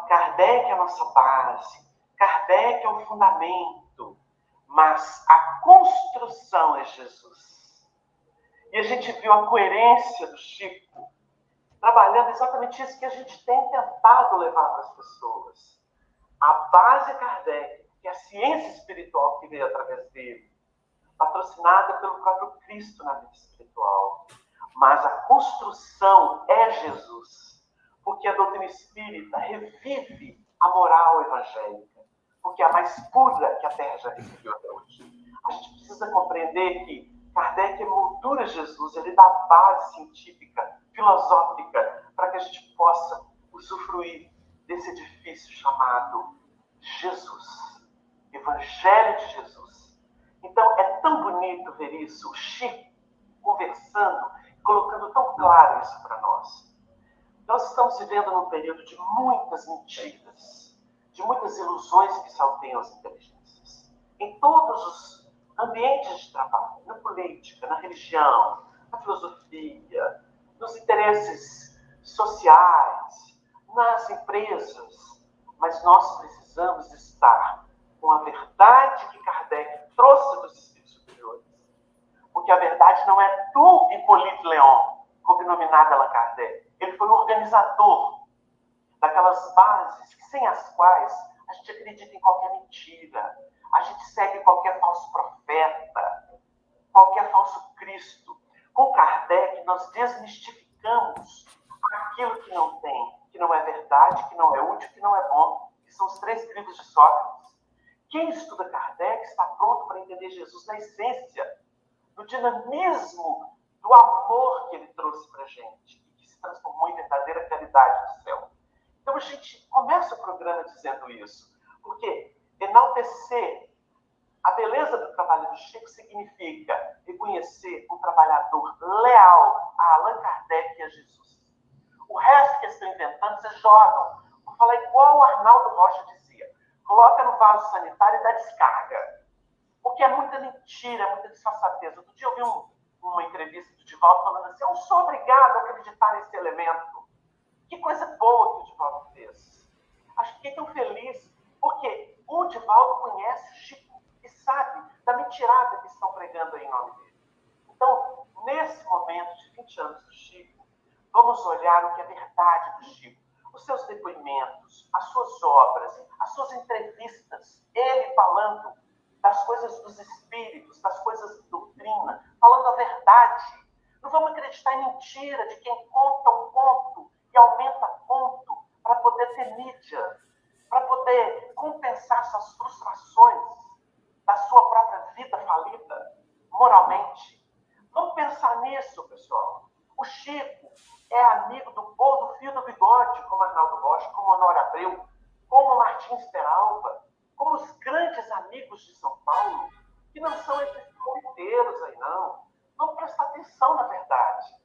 Kardec é a nossa base, Kardec é o fundamento, mas a construção é Jesus. E a gente viu a coerência do Chico trabalhando exatamente isso que a gente tem tentado levar para as pessoas. A base é Kardec, que é a ciência espiritual que veio através dele, patrocinada pelo próprio Cristo na vida espiritual. Mas a construção é Jesus, porque a doutrina espírita revive a moral evangélica, porque é a mais pura que a Terra já recebeu até hoje. A gente precisa compreender que Kardec moldura Jesus, ele dá base científica, filosófica, para que a gente possa usufruir desse edifício chamado Jesus, Evangelho de Jesus. Então, é tão bonito ver isso, o Chico conversando, colocando tão claro isso para nós. Nós estamos vivendo num período de muitas mentiras, de muitas ilusões que salteiam as inteligências, em todos os ambientes de trabalho. na política, na religião, na filosofia, nos interesses sociais, nas empresas, mas nós precisamos estar com a verdade que Kardec trouxe dos espíritos superiores. Porque a verdade não é do Hippolyte Léon, cognominado Allan Kardec. Ele foi o organizador daquelas bases sem as quais a gente acredita em qualquer mentira, a gente segue qualquer falso profeta, qualquer falso Cristo. Com Kardec, nós desmistificamos aquilo que não tem, que não é verdade, que não é útil, que não é bom, que são os 3 livros de Sócrates. Quem estuda Kardec está pronto para entender Jesus na essência, no dinamismo do amor que ele trouxe para a gente, e que se transformou em verdadeira caridade do céu. Então a gente começa o programa dizendo isso, porque enaltecer a beleza do trabalho do Chico significa reconhecer um trabalhador leal a Allan Kardec e a Jesus. O resto que eles estão inventando, vocês jogam. Vou falar igual o Arnaldo Rocha dizia. Coloca no vaso sanitário e dá descarga. Porque é muita mentira, é muita disfarçatez. Outro dia eu vi uma entrevista do Divaldo falando assim, eu não sou obrigado a acreditar nesse elemento. Que coisa boa que o Divaldo fez. Acho que fiquei tão feliz, porque o Divaldo conhece o Chico e sabe da mentirada que estão pregando aí em nome dele. Então, nesse momento de 20 anos do Chico, vamos olhar o que é verdade do Chico. Os seus depoimentos, as suas obras, as suas entrevistas, ele falando das coisas dos espíritos, das coisas de doutrina, falando a verdade. Não vamos acreditar em mentira de quem conta um conto e aumenta ponto para poder ter mídia, para poder compensar suas frustrações da sua própria vida falida, moralmente. Vamos pensar nisso, pessoal. O Chico é amigo do povo do fio do bigode, como Arnaldo Rocha, como Honório Abreu, como Martins Peralva, como os grandes amigos de São Paulo, que não são esses comiteiros aí, não. Vamos prestar atenção na verdade.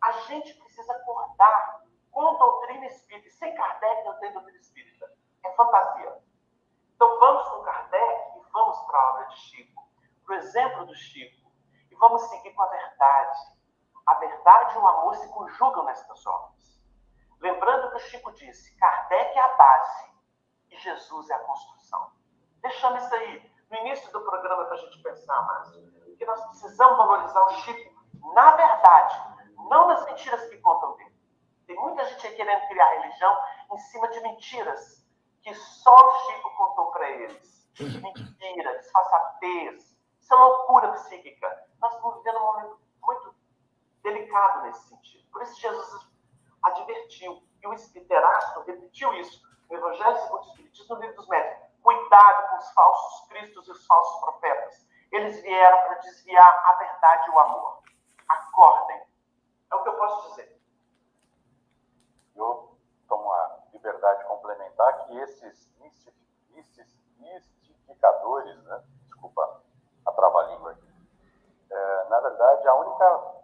A gente precisa acordar com doutrina espírita. Sem Kardec não tem doutrina espírita. É fantasia. Então vamos com Kardec e vamos para a obra de Chico, para o exemplo do Chico, e vamos seguir com a verdade. A verdade e o amor se conjugam nestas obras. Lembrando que o Chico disse, Kardec é a base e Jesus é a construção. Deixamos isso aí no início do programa para a gente pensar, Márcio. Porque nós precisamos valorizar o Chico na verdade, não nas mentiras que contam dele. Tem muita gente aí querendo criar religião em cima de mentiras que só o Chico contou para eles. Mentira, disfarçatez, isso é loucura psíquica. Nós estamos vivendo um momento muito delicado nesse sentido. Por isso Jesus advertiu, e o Espírito repetiu isso no Evangelho segundo o Espiritismo, no Livro dos Médicos. Cuidado com os falsos cristos e os falsos profetas. Eles vieram para desviar a verdade e o amor. Acordem. É o que eu posso dizer. Eu tomo a liberdade de complementar que esses mistificadores, né? Desculpa a trava-língua aqui, na verdade, a única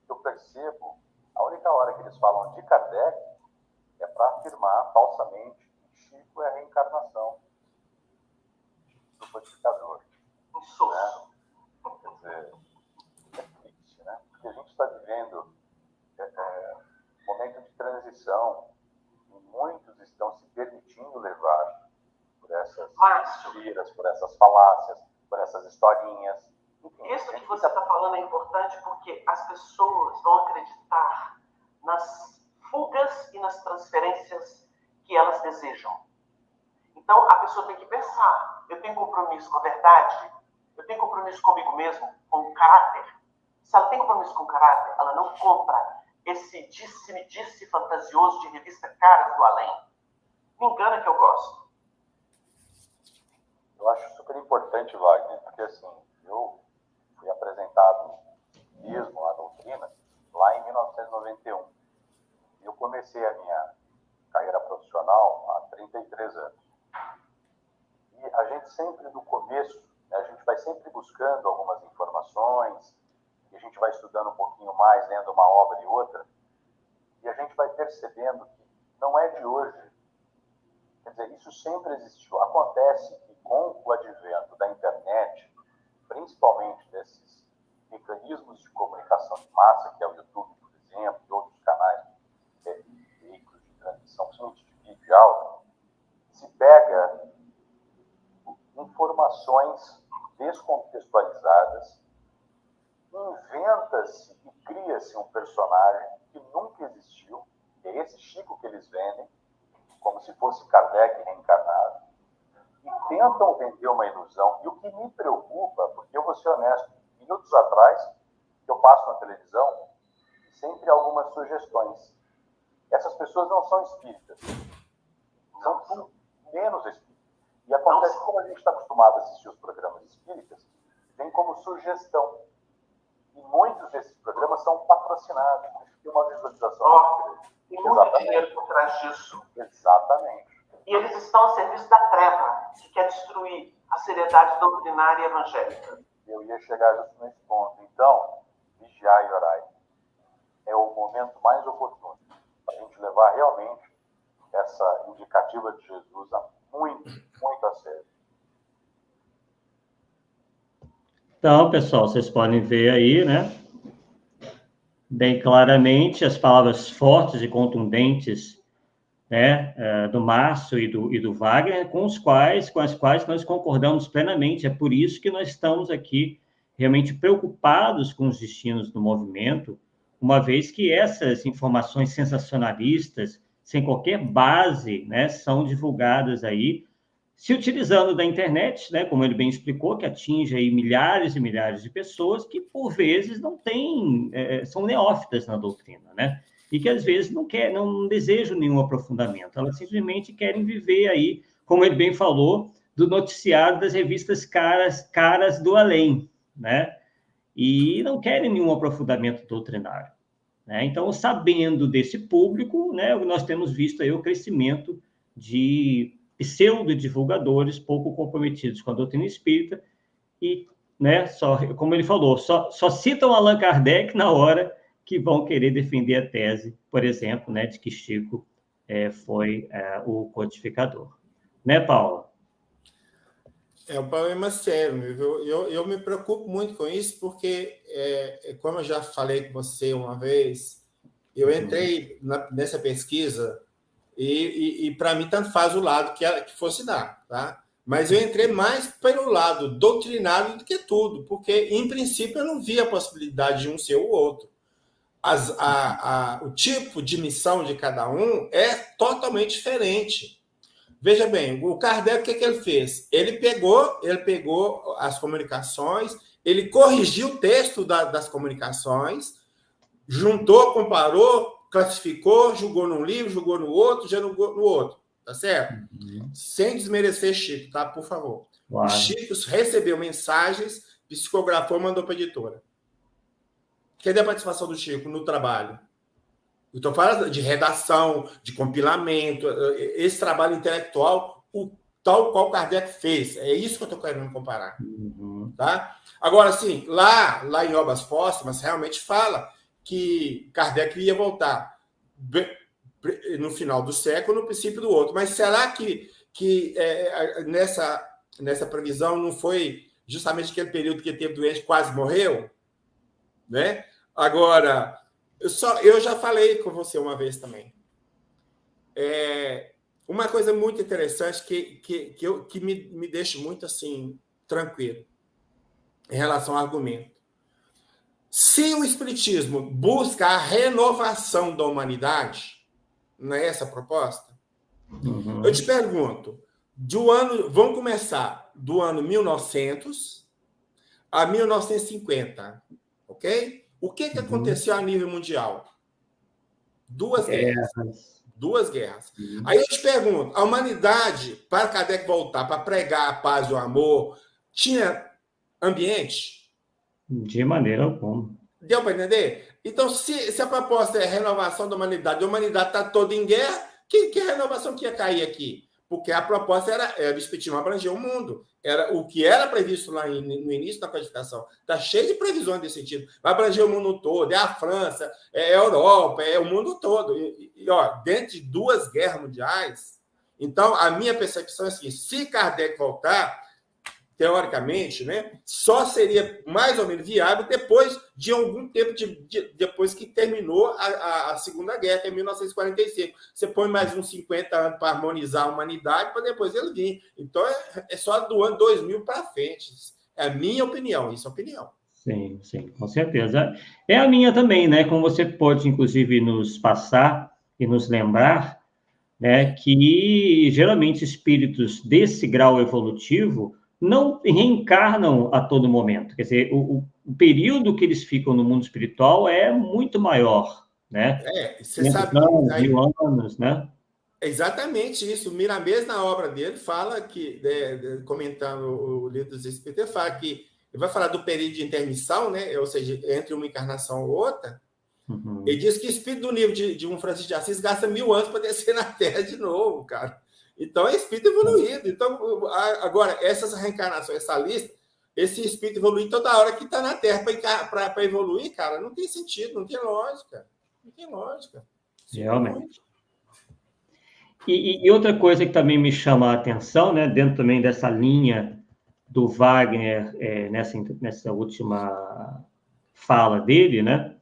que eu percebo, a única hora que eles falam de Kardec é para afirmar falsamente que Chico é a reencarnação do codificador. Né? Quer dizer, é triste, né? Porque a gente está vivendo um momento de transição e muitos estão se permitindo levar por essas mentiras, por essas falácias, por essas historinhas. Enfim, isso que você está falando é importante porque as pessoas vão acreditar nas fugas e nas transferências que elas desejam. Então, a pessoa tem que pensar, eu tenho compromisso com a verdade, eu tenho compromisso comigo mesmo, com o caráter. Se ela tem compromisso com o caráter, ela não compra esse disse-me-disse fantasioso de revista Caras do Além. Me engana que eu gosto. Eu acho super importante, Wagner, porque assim, eu fui apresentado mesmo a doutrina lá em 1991. E eu comecei a minha carreira profissional há 33 anos. E a gente sempre, no começo, né, a gente vai sempre buscando algumas informações, e a gente vai estudando um pouquinho mais, lendo uma obra e outra, e a gente vai percebendo que não é de hoje. Quer dizer, isso sempre existiu. Acontece que com o advento da internet, principalmente desses mecanismos de comunicação de massa, que é o YouTube, por exemplo, e outros canais, veículos de transmissão, principalmente de vídeo e áudio, se pega informações descontextualizadas, inventa-se e cria-se um personagem que nunca existiu, que é esse Chico que eles vendem, como se fosse Kardec reencarnado, e tentam vender uma ilusão. E o que me preocupa, porque eu vou ser honesto, minutos atrás, eu passo na televisão, sempre algumas sugestões. Essas pessoas não são espíritas, são tudo menos espíritas. E acontece que, como a gente está acostumado a assistir os programas espíritas, vem como sugestão. E muitos desses programas são patrocinados, tem uma visualização. Tem muito dinheiro por trás disso. Exatamente. E eles estão a serviço da treva, que quer destruir a seriedade doutrinária e evangélica. Eu ia chegar justo nesse ponto. Então, vigiar e orar é o momento mais oportuno para a gente levar realmente essa indicativa de Jesus a muito a sério. Então, pessoal, vocês podem ver aí, né? Bem claramente as palavras fortes e contundentes, né, do Márcio e do Wagner, com as quais nós concordamos plenamente. É por isso que nós estamos aqui realmente preocupados com os destinos do movimento, uma vez que essas informações sensacionalistas, sem qualquer base, né, são divulgadas aí, se utilizando da internet, né, como ele bem explicou, que atinge aí milhares e milhares de pessoas que, por vezes, não têm, são neófitas na doutrina, né? E que, às vezes, não desejam nenhum aprofundamento. Elas simplesmente querem viver aí, como ele bem falou, do noticiário das revistas caras do além, né? E não querem nenhum aprofundamento doutrinário, né? Então, sabendo desse público, né, nós temos visto aí o crescimento de pseudo-divulgadores pouco comprometidos com a doutrina espírita e, né, como ele falou, só citam Allan Kardec na hora que vão querer defender a tese, por exemplo, né, de que Chico foi o codificador. Né, Paula? É um problema sério. Eu me preocupo muito com isso porque, como eu já falei com você uma vez, eu entrei nessa pesquisa e para mim, tanto faz o lado que fosse dar, tá? Mas eu entrei mais pelo lado doutrinário do que tudo, porque, em princípio, eu não via a possibilidade de um ser o outro. O tipo de missão de cada um é totalmente diferente. Veja bem, o Kardec, o que ele fez? Ele pegou as comunicações, ele corrigiu o texto das comunicações, juntou, comparou, classificou, julgou num livro, julgou no outro, já julgou no outro, tá certo? Sem desmerecer Chico, tá? Por favor. Claro. O Chico recebeu mensagens, psicografou, mandou para a editora. Cadê a participação do Chico no trabalho? Estou falando de redação, de compilamento, esse trabalho intelectual, tal qual Kardec fez. É isso que eu estou querendo comparar. Tá? Agora, assim, lá em Obras Póstumas, realmente fala que Kardec ia voltar no final do século, no princípio do outro. Mas será que nessa previsão não foi justamente aquele período que teve doente quase morreu? Né? Agora, eu já falei com você uma vez também. Uma coisa muito interessante que me deixa muito assim tranquilo em relação ao argumento. Se o Espiritismo busca a renovação da humanidade, não é essa a proposta? Eu te pergunto, vamos começar do ano 1900 a 1950, ok? O que aconteceu a nível mundial? Duas guerras. Aí eu te pergunto, a humanidade, para Kardec voltar, para pregar a paz e o amor, tinha ambiente? De maneira alguma. Deu para entender? Então, se a proposta é renovação da humanidade, a humanidade está toda em guerra, que renovação que ia cair aqui? Porque a proposta era o Espiritismo abranger o mundo. Era o que era previsto lá no início da codificação. Está cheio de previsões desse sentido. Vai abranger o mundo todo. É a França, é a Europa, é o mundo todo. Dentro de 2 guerras mundiais. Então, a minha percepção é assim, se Kardec voltar, teoricamente, né, só seria mais ou menos viável depois de algum tempo, depois que terminou a Segunda Guerra, em 1945. Você põe mais uns 50 anos para harmonizar a humanidade, para depois ele vir. Então, é só do ano 2000 para frente. É a minha opinião, isso é opinião. Sim, sim, com certeza. É a minha também, né? Como você pode, inclusive, nos passar e nos lembrar, né, que geralmente espíritos desse grau evolutivo não reencarnam a todo momento. Quer dizer, o período que eles ficam no mundo espiritual é muito maior, né? Você sabe anos, 1000 anos, né? É exatamente isso. O Miramês, na obra dele, fala que, comentando o livro dos Espíritos, ele fala que ele vai falar do período de intermissão, né? Ou seja, entre uma encarnação ou outra. Uhum. Ele diz que o espírito do livro de um Francisco de Assis gasta 1000 anos para descer na Terra de novo, cara. Então, é espírito evoluído. Então, agora, essas reencarnações, essa lista, esse espírito evoluído toda hora que está na Terra para evoluir, cara, não tem sentido, não tem lógica. Não tem lógica. Realmente. E outra coisa que também me chama a atenção, né, dentro também dessa linha do Wagner, nessa última fala dele, né,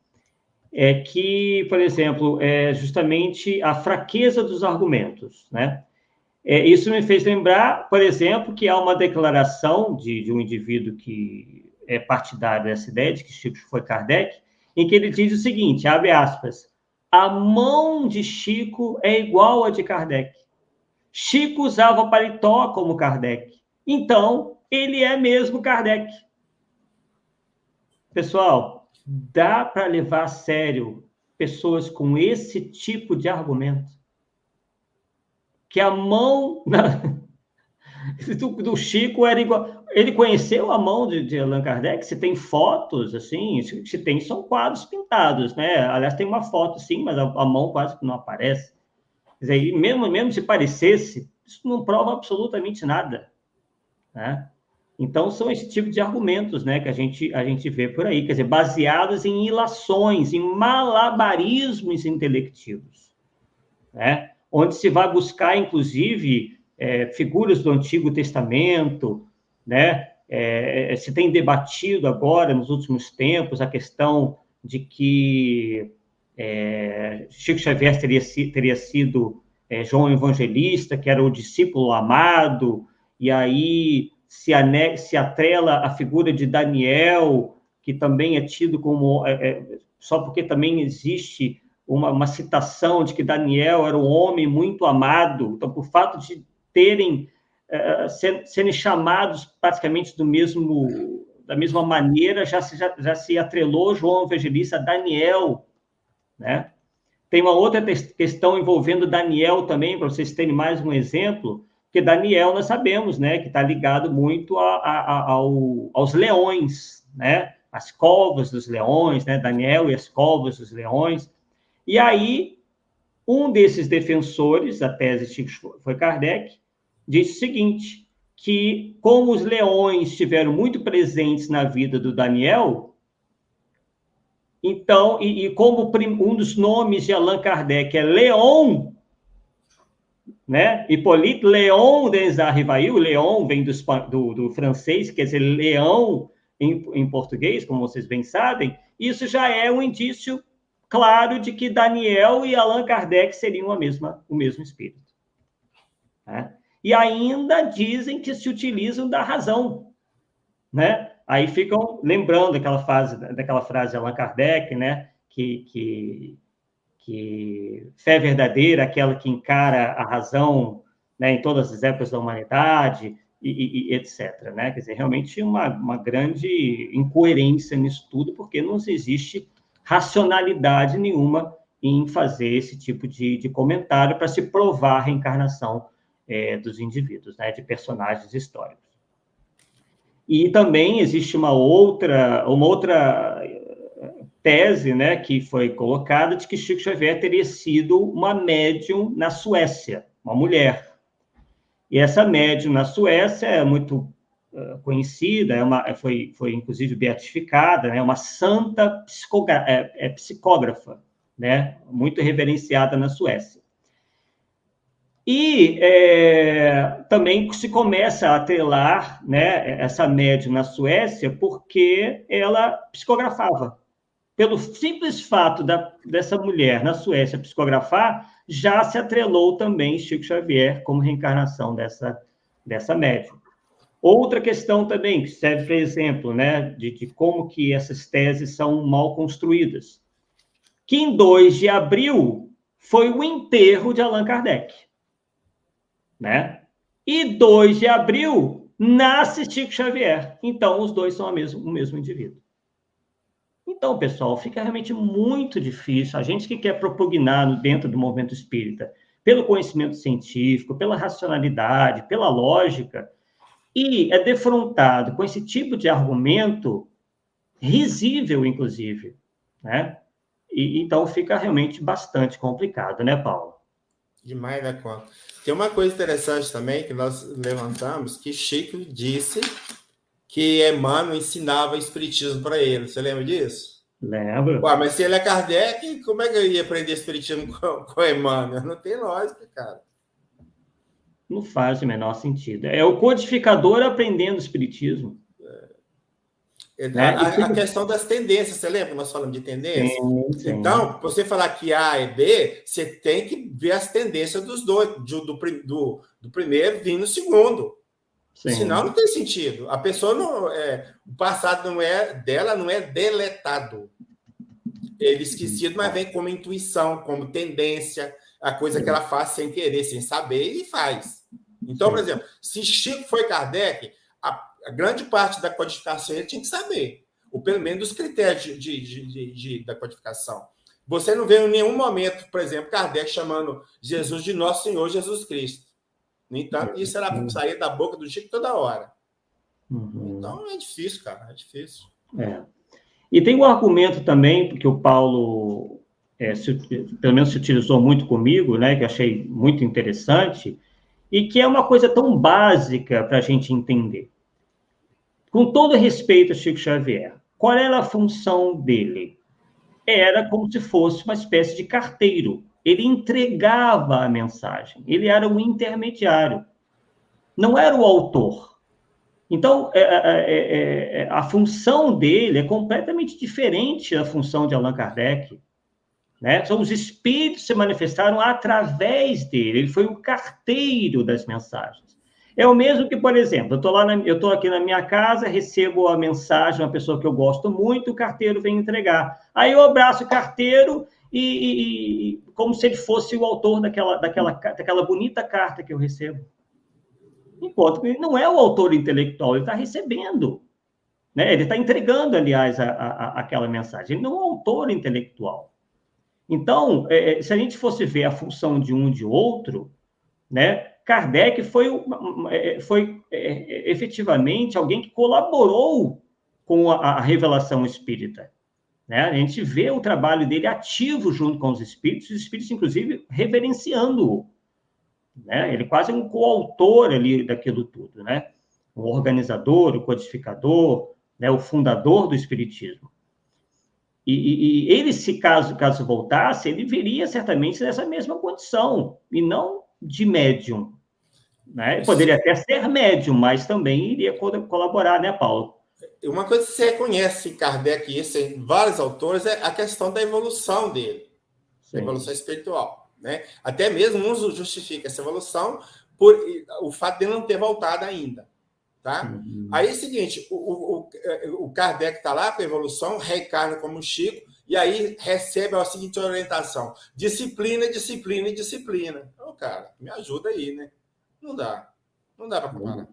é que, por exemplo, justamente a fraqueza dos argumentos, né? Isso me fez lembrar, por exemplo, que há uma declaração de um indivíduo que é partidário dessa ideia, de que Chico foi Kardec, em que ele diz o seguinte, abre aspas, a mão de Chico é igual à de Kardec. Chico usava paletó como Kardec. Então, ele é mesmo Kardec. Pessoal, dá para levar a sério pessoas com esse tipo de argumento? Que a mão do Chico era igual... Ele conheceu a mão de Allan Kardec? Se tem fotos, assim, se tem, são quadros pintados, né? Aliás, tem uma foto, sim, mas a mão quase que não aparece. Quer dizer, mesmo se parecesse, isso não prova absolutamente nada, né? Então, são esse tipo de argumentos, né, que a gente vê por aí, quer dizer, baseados em ilações, em malabarismos intelectivos, né? Onde se vai buscar, inclusive, figuras do Antigo Testamento, né? Se tem debatido agora, nos últimos tempos, a questão de que Chico Xavier teria sido João Evangelista, que era o discípulo amado, e aí se atrela a figura de Daniel, que também é tido como... só porque também existe uma citação de que Daniel era um homem muito amado, então, por fato de serem chamados praticamente da mesma maneira, já se atrelou João Evangelista a Daniel, né? Tem uma outra questão envolvendo Daniel também, para vocês terem mais um exemplo, porque Daniel, nós sabemos, né, que está ligado muito aos leões, né? As covas dos leões, né? Daniel e as covas dos leões. E aí, um desses defensores da tese de Chico foi Kardec, disse o seguinte, que como os leões estiveram muito presentes na vida do Daniel, então, e como um dos nomes de Allan Kardec é Léon, né? Hippolyte Léon des Rivail, o Léon vem do francês, quer dizer, leão em português, como vocês bem sabem, isso já é um indício claro de que Daniel e Allan Kardec seriam o mesmo espírito, né? E ainda dizem que se utilizam da razão, né? Aí ficam lembrando daquela frase de Allan Kardec, né? Que fé verdadeira, aquela que encara a razão, né, em todas as épocas da humanidade, e etc. Né? Quer dizer, realmente uma grande incoerência nisso tudo, porque não existe racionalidade nenhuma em fazer esse tipo de comentário para se provar a reencarnação dos indivíduos, né, de personagens históricos. E também existe uma outra tese, né, que foi colocada de que Chico Xavier teria sido uma médium na Suécia, uma mulher. E essa médium na Suécia é muito conhecida, foi inclusive beatificada, né, uma santa psicógrafa, né, muito reverenciada na Suécia. E também se começa a atrelar, né, essa médium na Suécia porque ela psicografava. Pelo simples fato dessa mulher na Suécia psicografar, já se atrelou também Chico Xavier como reencarnação dessa médium. Outra questão também, que serve para exemplo, né, de como que essas teses são mal construídas, que em 2 de abril foi o enterro de Allan Kardec, né? E 2 de abril nasce Chico Xavier. Então, os dois são o mesmo indivíduo. Então, pessoal, fica realmente muito difícil. A gente que quer propugnar dentro do movimento espírita, pelo conhecimento científico, pela racionalidade, pela lógica, e é defrontado com esse tipo de argumento, risível, inclusive, né? E, então, fica realmente bastante complicado, né, Paulo? Demais da conta. Tem uma coisa interessante também que nós levantamos, que Chico disse que Emmanuel ensinava espiritismo para ele. Você lembra disso? Lembro. Ué, mas se ele é Kardec, como é que eu ia aprender espiritismo com Emmanuel? Não tem lógica, cara. Não faz o menor sentido. É o codificador aprendendo espiritismo. Né? A questão das tendências, você lembra que nós falamos de tendência? Sim. Então, para você falar que A é B, você tem que ver as tendências dos dois, do primeiro vindo no segundo. Sim. Senão não tem sentido. A pessoa não o passado dela não é deletado. Ele esquecido, mas vem como intuição, como tendência, a coisa que ela faz sem querer, sem saber, e faz. Então, por exemplo, se Chico foi Kardec, a grande parte da codificação ele tinha que saber, ou pelo menos dos critérios da codificação. Você não vê em nenhum momento, por exemplo, Kardec chamando Jesus de Nosso Senhor Jesus Cristo. No entanto, isso era sair da boca do Chico toda hora. Então, é difícil, cara, é difícil. E tem um argumento também, porque o Paulo, pelo menos se utilizou muito comigo, né, que eu achei muito interessante, e que é uma coisa tão básica para a gente entender. Com todo respeito a Chico Xavier, qual era a função dele? Era como se fosse uma espécie de carteiro. Ele entregava a mensagem, ele era o intermediário, não era o autor. Então, a função dele é completamente diferente da função de Allan Kardec. Né? São os espíritos que se manifestaram através dele, ele foi o carteiro das mensagens. É o mesmo que, por exemplo, eu estou aqui na minha casa, recebo a mensagem de uma pessoa que eu gosto muito, o carteiro vem entregar. Aí eu abraço o carteiro e como se ele fosse o autor daquela bonita carta que eu recebo. Enquanto que ele não é o autor intelectual, ele está recebendo. Né? Ele está entregando, aliás, aquela mensagem. Ele não é um autor intelectual. Então, se a gente fosse ver a função de um e de outro, né, Kardec foi efetivamente alguém que colaborou com a revelação espírita. Né? A gente vê o trabalho dele ativo junto com os espíritos inclusive, reverenciando-o. Né? Ele quase é um coautor ali daquilo tudo, né? O organizador, o codificador, né? O fundador do espiritismo. E ele, se caso voltasse, ele viria certamente nessa mesma condição, e não de médium. Né? Poderia até ser médium, mas também iria colaborar, né, Paulo? Uma coisa que você reconhece em Kardec e isso em vários autores é a questão da evolução dele, da evolução espiritual. Né? Até mesmo uns justificam essa evolução por o fato de ele não ter voltado ainda. Tá? Aí é o seguinte, o Kardec está lá com a evolução, reencarna como Chico, e aí recebe a seguinte orientação: disciplina, disciplina e disciplina. Então, cara, me ajuda aí, né? Não dá para comparar.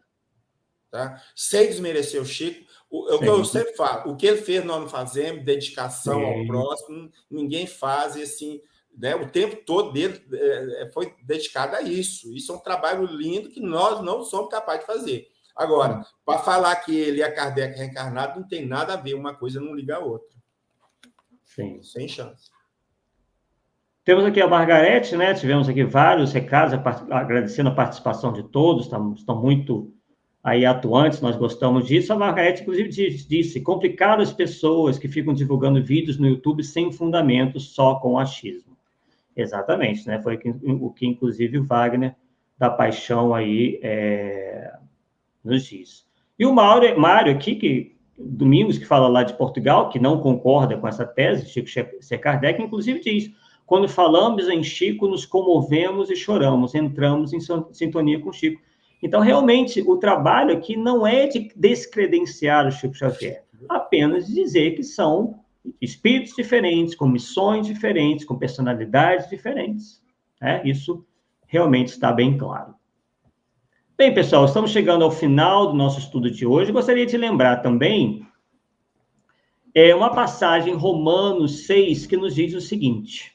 Tá? Sem desmerecer o Chico, o que eu sempre falo, o que ele fez nós não fazemos, dedicação ao próximo, ninguém faz, e assim, né, o tempo todo dele foi dedicado a isso. Isso é um trabalho lindo que nós não somos capazes de fazer. Agora, para falar que ele é Kardec reencarnado, não tem nada a ver, uma coisa não liga a outra. Sim. Sem chance. Temos aqui a Margarete, né? Tivemos aqui vários recados, agradecendo a participação de todos, estão muito aí atuantes, nós gostamos disso. A Margarete, inclusive, disse: complicado as pessoas que ficam divulgando vídeos no YouTube sem fundamento, só com achismo. Exatamente, né? Foi o que inclusive, o Wagner da paixão aí nos diz. E o Mário aqui, Domingos, que fala lá de Portugal, que não concorda com essa tese, Chico Kardec, inclusive diz: quando falamos em Chico, nos comovemos e choramos, entramos em sintonia com Chico. Então, realmente, o trabalho aqui não é de descredenciar o Chico Xavier, apenas de dizer que são espíritos diferentes, com missões diferentes, com personalidades diferentes. Isso realmente está bem claro. Bem, pessoal, estamos chegando ao final do nosso estudo de hoje. Gostaria de lembrar também uma passagem em Romanos 6, que nos diz o seguinte: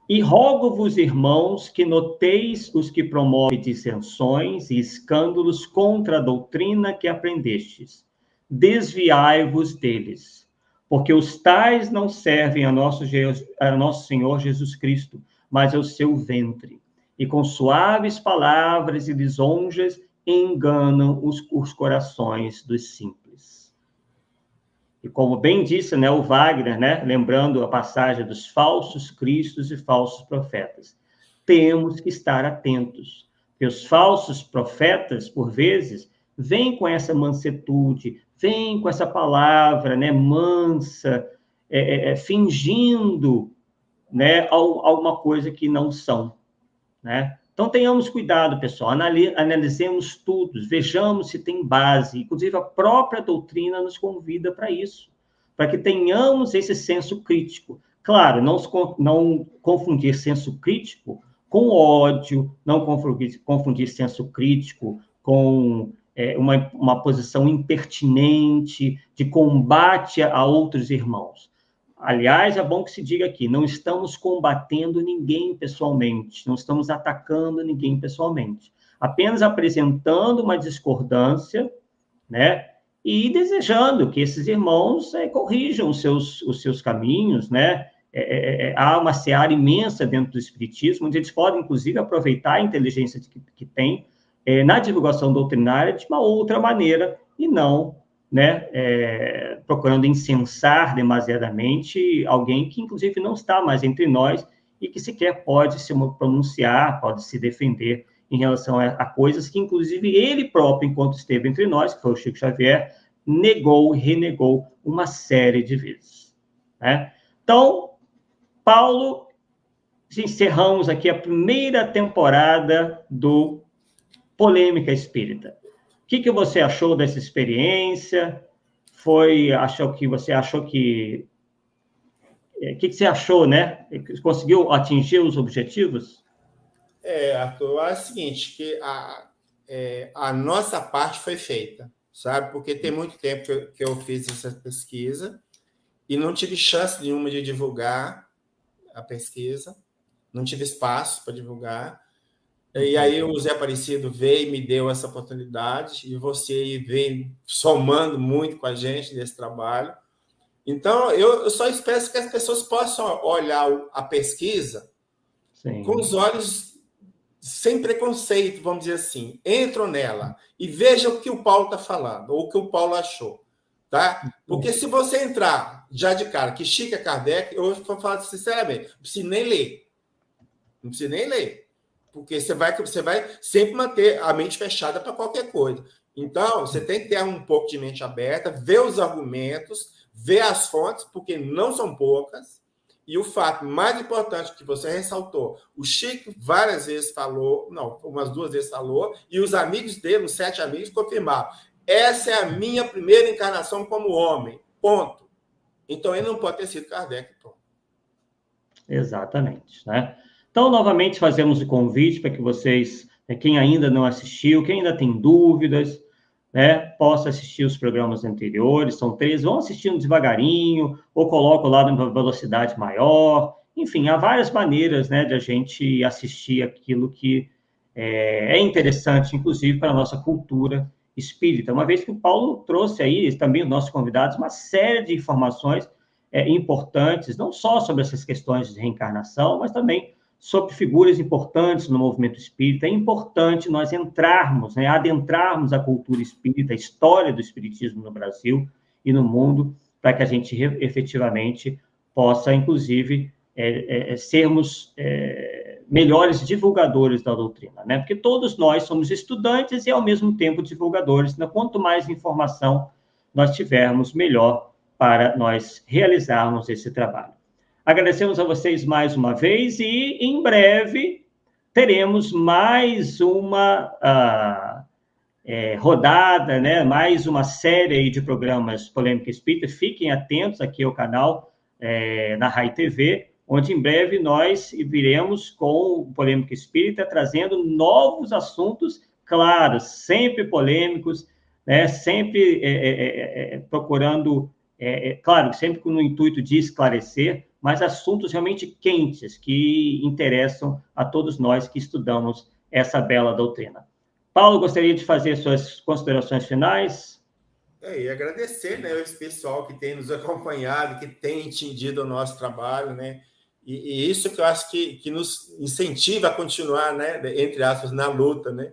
e rogo-vos, irmãos, que noteis os que promovem dissensões e escândalos contra a doutrina que aprendestes. Desviai-vos deles, porque os tais não servem a nosso Senhor Jesus Cristo, mas ao seu ventre. E com suaves palavras e lisonjas enganam os corações dos simples. E como bem disse, o Wagner, lembrando a passagem dos falsos cristos e falsos profetas, temos que estar atentos, porque os falsos profetas, por vezes, vêm com essa mansetude, vêm com essa palavra, mansa, fingindo, alguma coisa que não são, Então, tenhamos cuidado, pessoal, analisemos tudo, vejamos se tem base, inclusive a própria doutrina nos convida para isso, para que tenhamos esse senso crítico. Claro, não confundir senso crítico com ódio, não confundir senso crítico com uma posição impertinente de combate a outros irmãos. Aliás, é bom que se diga aqui, não estamos combatendo ninguém pessoalmente, não estamos atacando ninguém pessoalmente, apenas apresentando uma discordância, e desejando que esses irmãos corrijam os seus caminhos, Há uma seara imensa dentro do Espiritismo, onde eles podem, inclusive, aproveitar a inteligência que tem na divulgação doutrinária de uma outra maneira, e não procurando incensar demasiadamente alguém que, inclusive, não está mais entre nós e que sequer pode se pronunciar, pode se defender em relação a coisas que, inclusive, ele próprio, enquanto esteve entre nós, que foi o Chico Xavier, negou e renegou uma série de vezes. Então, Paulo, encerramos aqui a primeira temporada do Polêmica Espírita. O que você achou dessa experiência? O que você achou, Conseguiu atingir os objetivos? Arthur, eu acho o seguinte, que a nossa parte foi feita, sabe? Porque tem muito tempo que eu fiz essa pesquisa e não tive chance nenhuma de divulgar a pesquisa, não tive espaço para divulgar. E aí o Zé Aparecido veio e me deu essa oportunidade, e você vem somando muito com a gente nesse trabalho. Então, eu só espero que as pessoas possam olhar a pesquisa com os olhos sem preconceito, vamos dizer assim. Entram nela e vejam o que o Paulo está falando, ou o que o Paulo achou. Tá? Porque se você entrar já de cara que Chico é Kardec, eu vou falar sinceramente, não precisa nem ler. Não precisa nem ler. Porque você vai sempre manter a mente fechada para qualquer coisa. Então, você tem que ter um pouco de mente aberta, ver os argumentos, ver as fontes, porque não são poucas. E o fato mais importante que você ressaltou, o Chico várias vezes falou, umas 2 vezes falou, e os amigos dele, os 7 amigos, confirmaram. Essa é a minha primeira encarnação como homem. Ponto. Então, ele não pode ter sido Kardec. Ponto. Exatamente, Então, novamente, fazemos o convite para que vocês, quem ainda não assistiu, quem ainda tem dúvidas, possa assistir os programas anteriores, são 3, vão assistindo devagarinho, ou coloco lá numa velocidade maior, enfim, há várias maneiras, de a gente assistir aquilo que é interessante, inclusive, para a nossa cultura espírita, uma vez que o Paulo trouxe aí, também os nossos convidados, uma série de informações importantes, não só sobre essas questões de reencarnação, mas também sobre figuras importantes no movimento espírita. É importante nós adentrarmos a cultura espírita, a história do espiritismo no Brasil e no mundo, para que a gente efetivamente possa, inclusive, sermos melhores divulgadores da doutrina, né? Porque todos nós somos estudantes e, ao mesmo tempo, divulgadores. Né? Quanto mais informação nós tivermos, melhor para nós realizarmos esse trabalho. Agradecemos a vocês mais uma vez e, em breve, teremos mais uma rodada, né? Mais uma série aí de programas Polêmica Espírita. Fiquem atentos aqui ao canal na Rai TV, onde em breve nós viremos com o Polêmica Espírita trazendo novos assuntos, claro, sempre polêmicos, né? Sempre procurando, claro, sempre no intuito de esclarecer, mas assuntos realmente quentes que interessam a todos nós que estudamos essa bela doutrina. Paulo, gostaria de fazer suas considerações finais? E agradecer, né, esse pessoal que tem nos acompanhado, que tem entendido o nosso trabalho, né? E isso que eu acho que nos incentiva a continuar, né, entre aspas, na luta, né?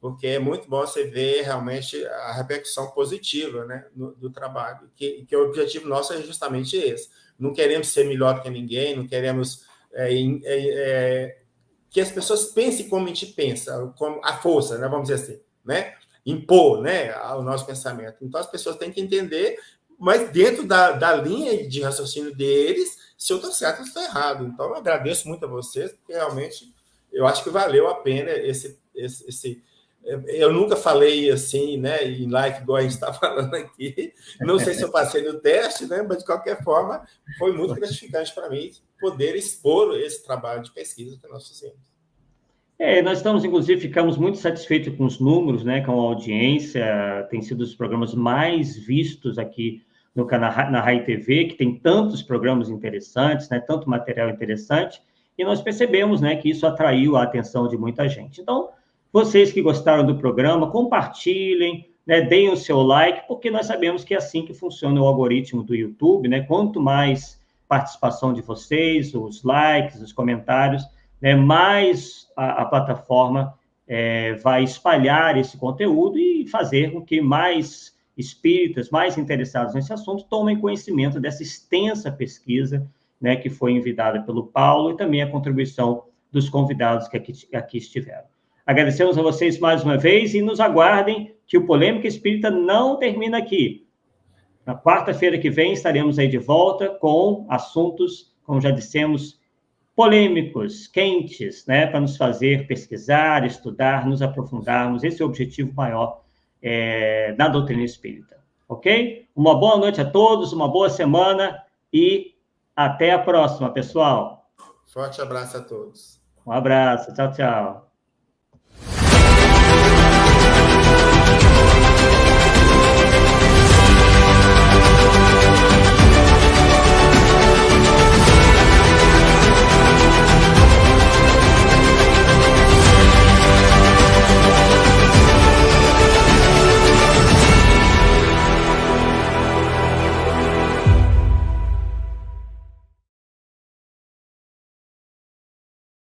Porque é muito bom você ver realmente a repercussão positiva, né, do trabalho, que o objetivo nosso é justamente esse. Não queremos ser melhor que ninguém, não queremos que as pessoas pensem como a gente pensa, como a força, né, vamos dizer assim, né? Impor, né, o nosso pensamento. Então, as pessoas têm que entender, mas dentro da linha de raciocínio deles, se eu estou certo ou estou errado. Então, eu agradeço muito a vocês, porque realmente eu acho que valeu a pena esse eu nunca falei assim, né, em live, igual a gente está falando aqui. Não sei se eu passei no teste, né, mas de qualquer forma, foi muito gratificante para mim poder expor esse trabalho de pesquisa que nós fizemos. Nós estamos, inclusive, ficamos muito satisfeitos com os números, né, com a audiência. Tem sido os programas mais vistos aqui no canal, na Rai TV, que tem tantos programas interessantes, né, tanto material interessante, e nós percebemos, né, que isso atraiu a atenção de muita gente. Então, vocês que gostaram do programa, compartilhem, né, deem o seu like, porque nós sabemos que é assim que funciona o algoritmo do YouTube, né? Quanto mais participação de vocês, os likes, os comentários, né, mais a plataforma vai espalhar esse conteúdo e fazer com que mais espíritas, mais interessados nesse assunto, tomem conhecimento dessa extensa pesquisa, né, que foi enviada pelo Paulo e também a contribuição dos convidados que aqui estiveram. Agradecemos a vocês mais uma vez e nos aguardem que o Polêmica Espírita não termina aqui. Na quarta-feira que vem estaremos aí de volta com assuntos, como já dissemos, polêmicos, quentes, né, para nos fazer pesquisar, estudar, nos aprofundarmos. Esse é o objetivo maior da doutrina espírita. Ok? Uma boa noite a todos, uma boa semana e até a próxima, pessoal. Forte abraço a todos. Um abraço. Tchau, tchau.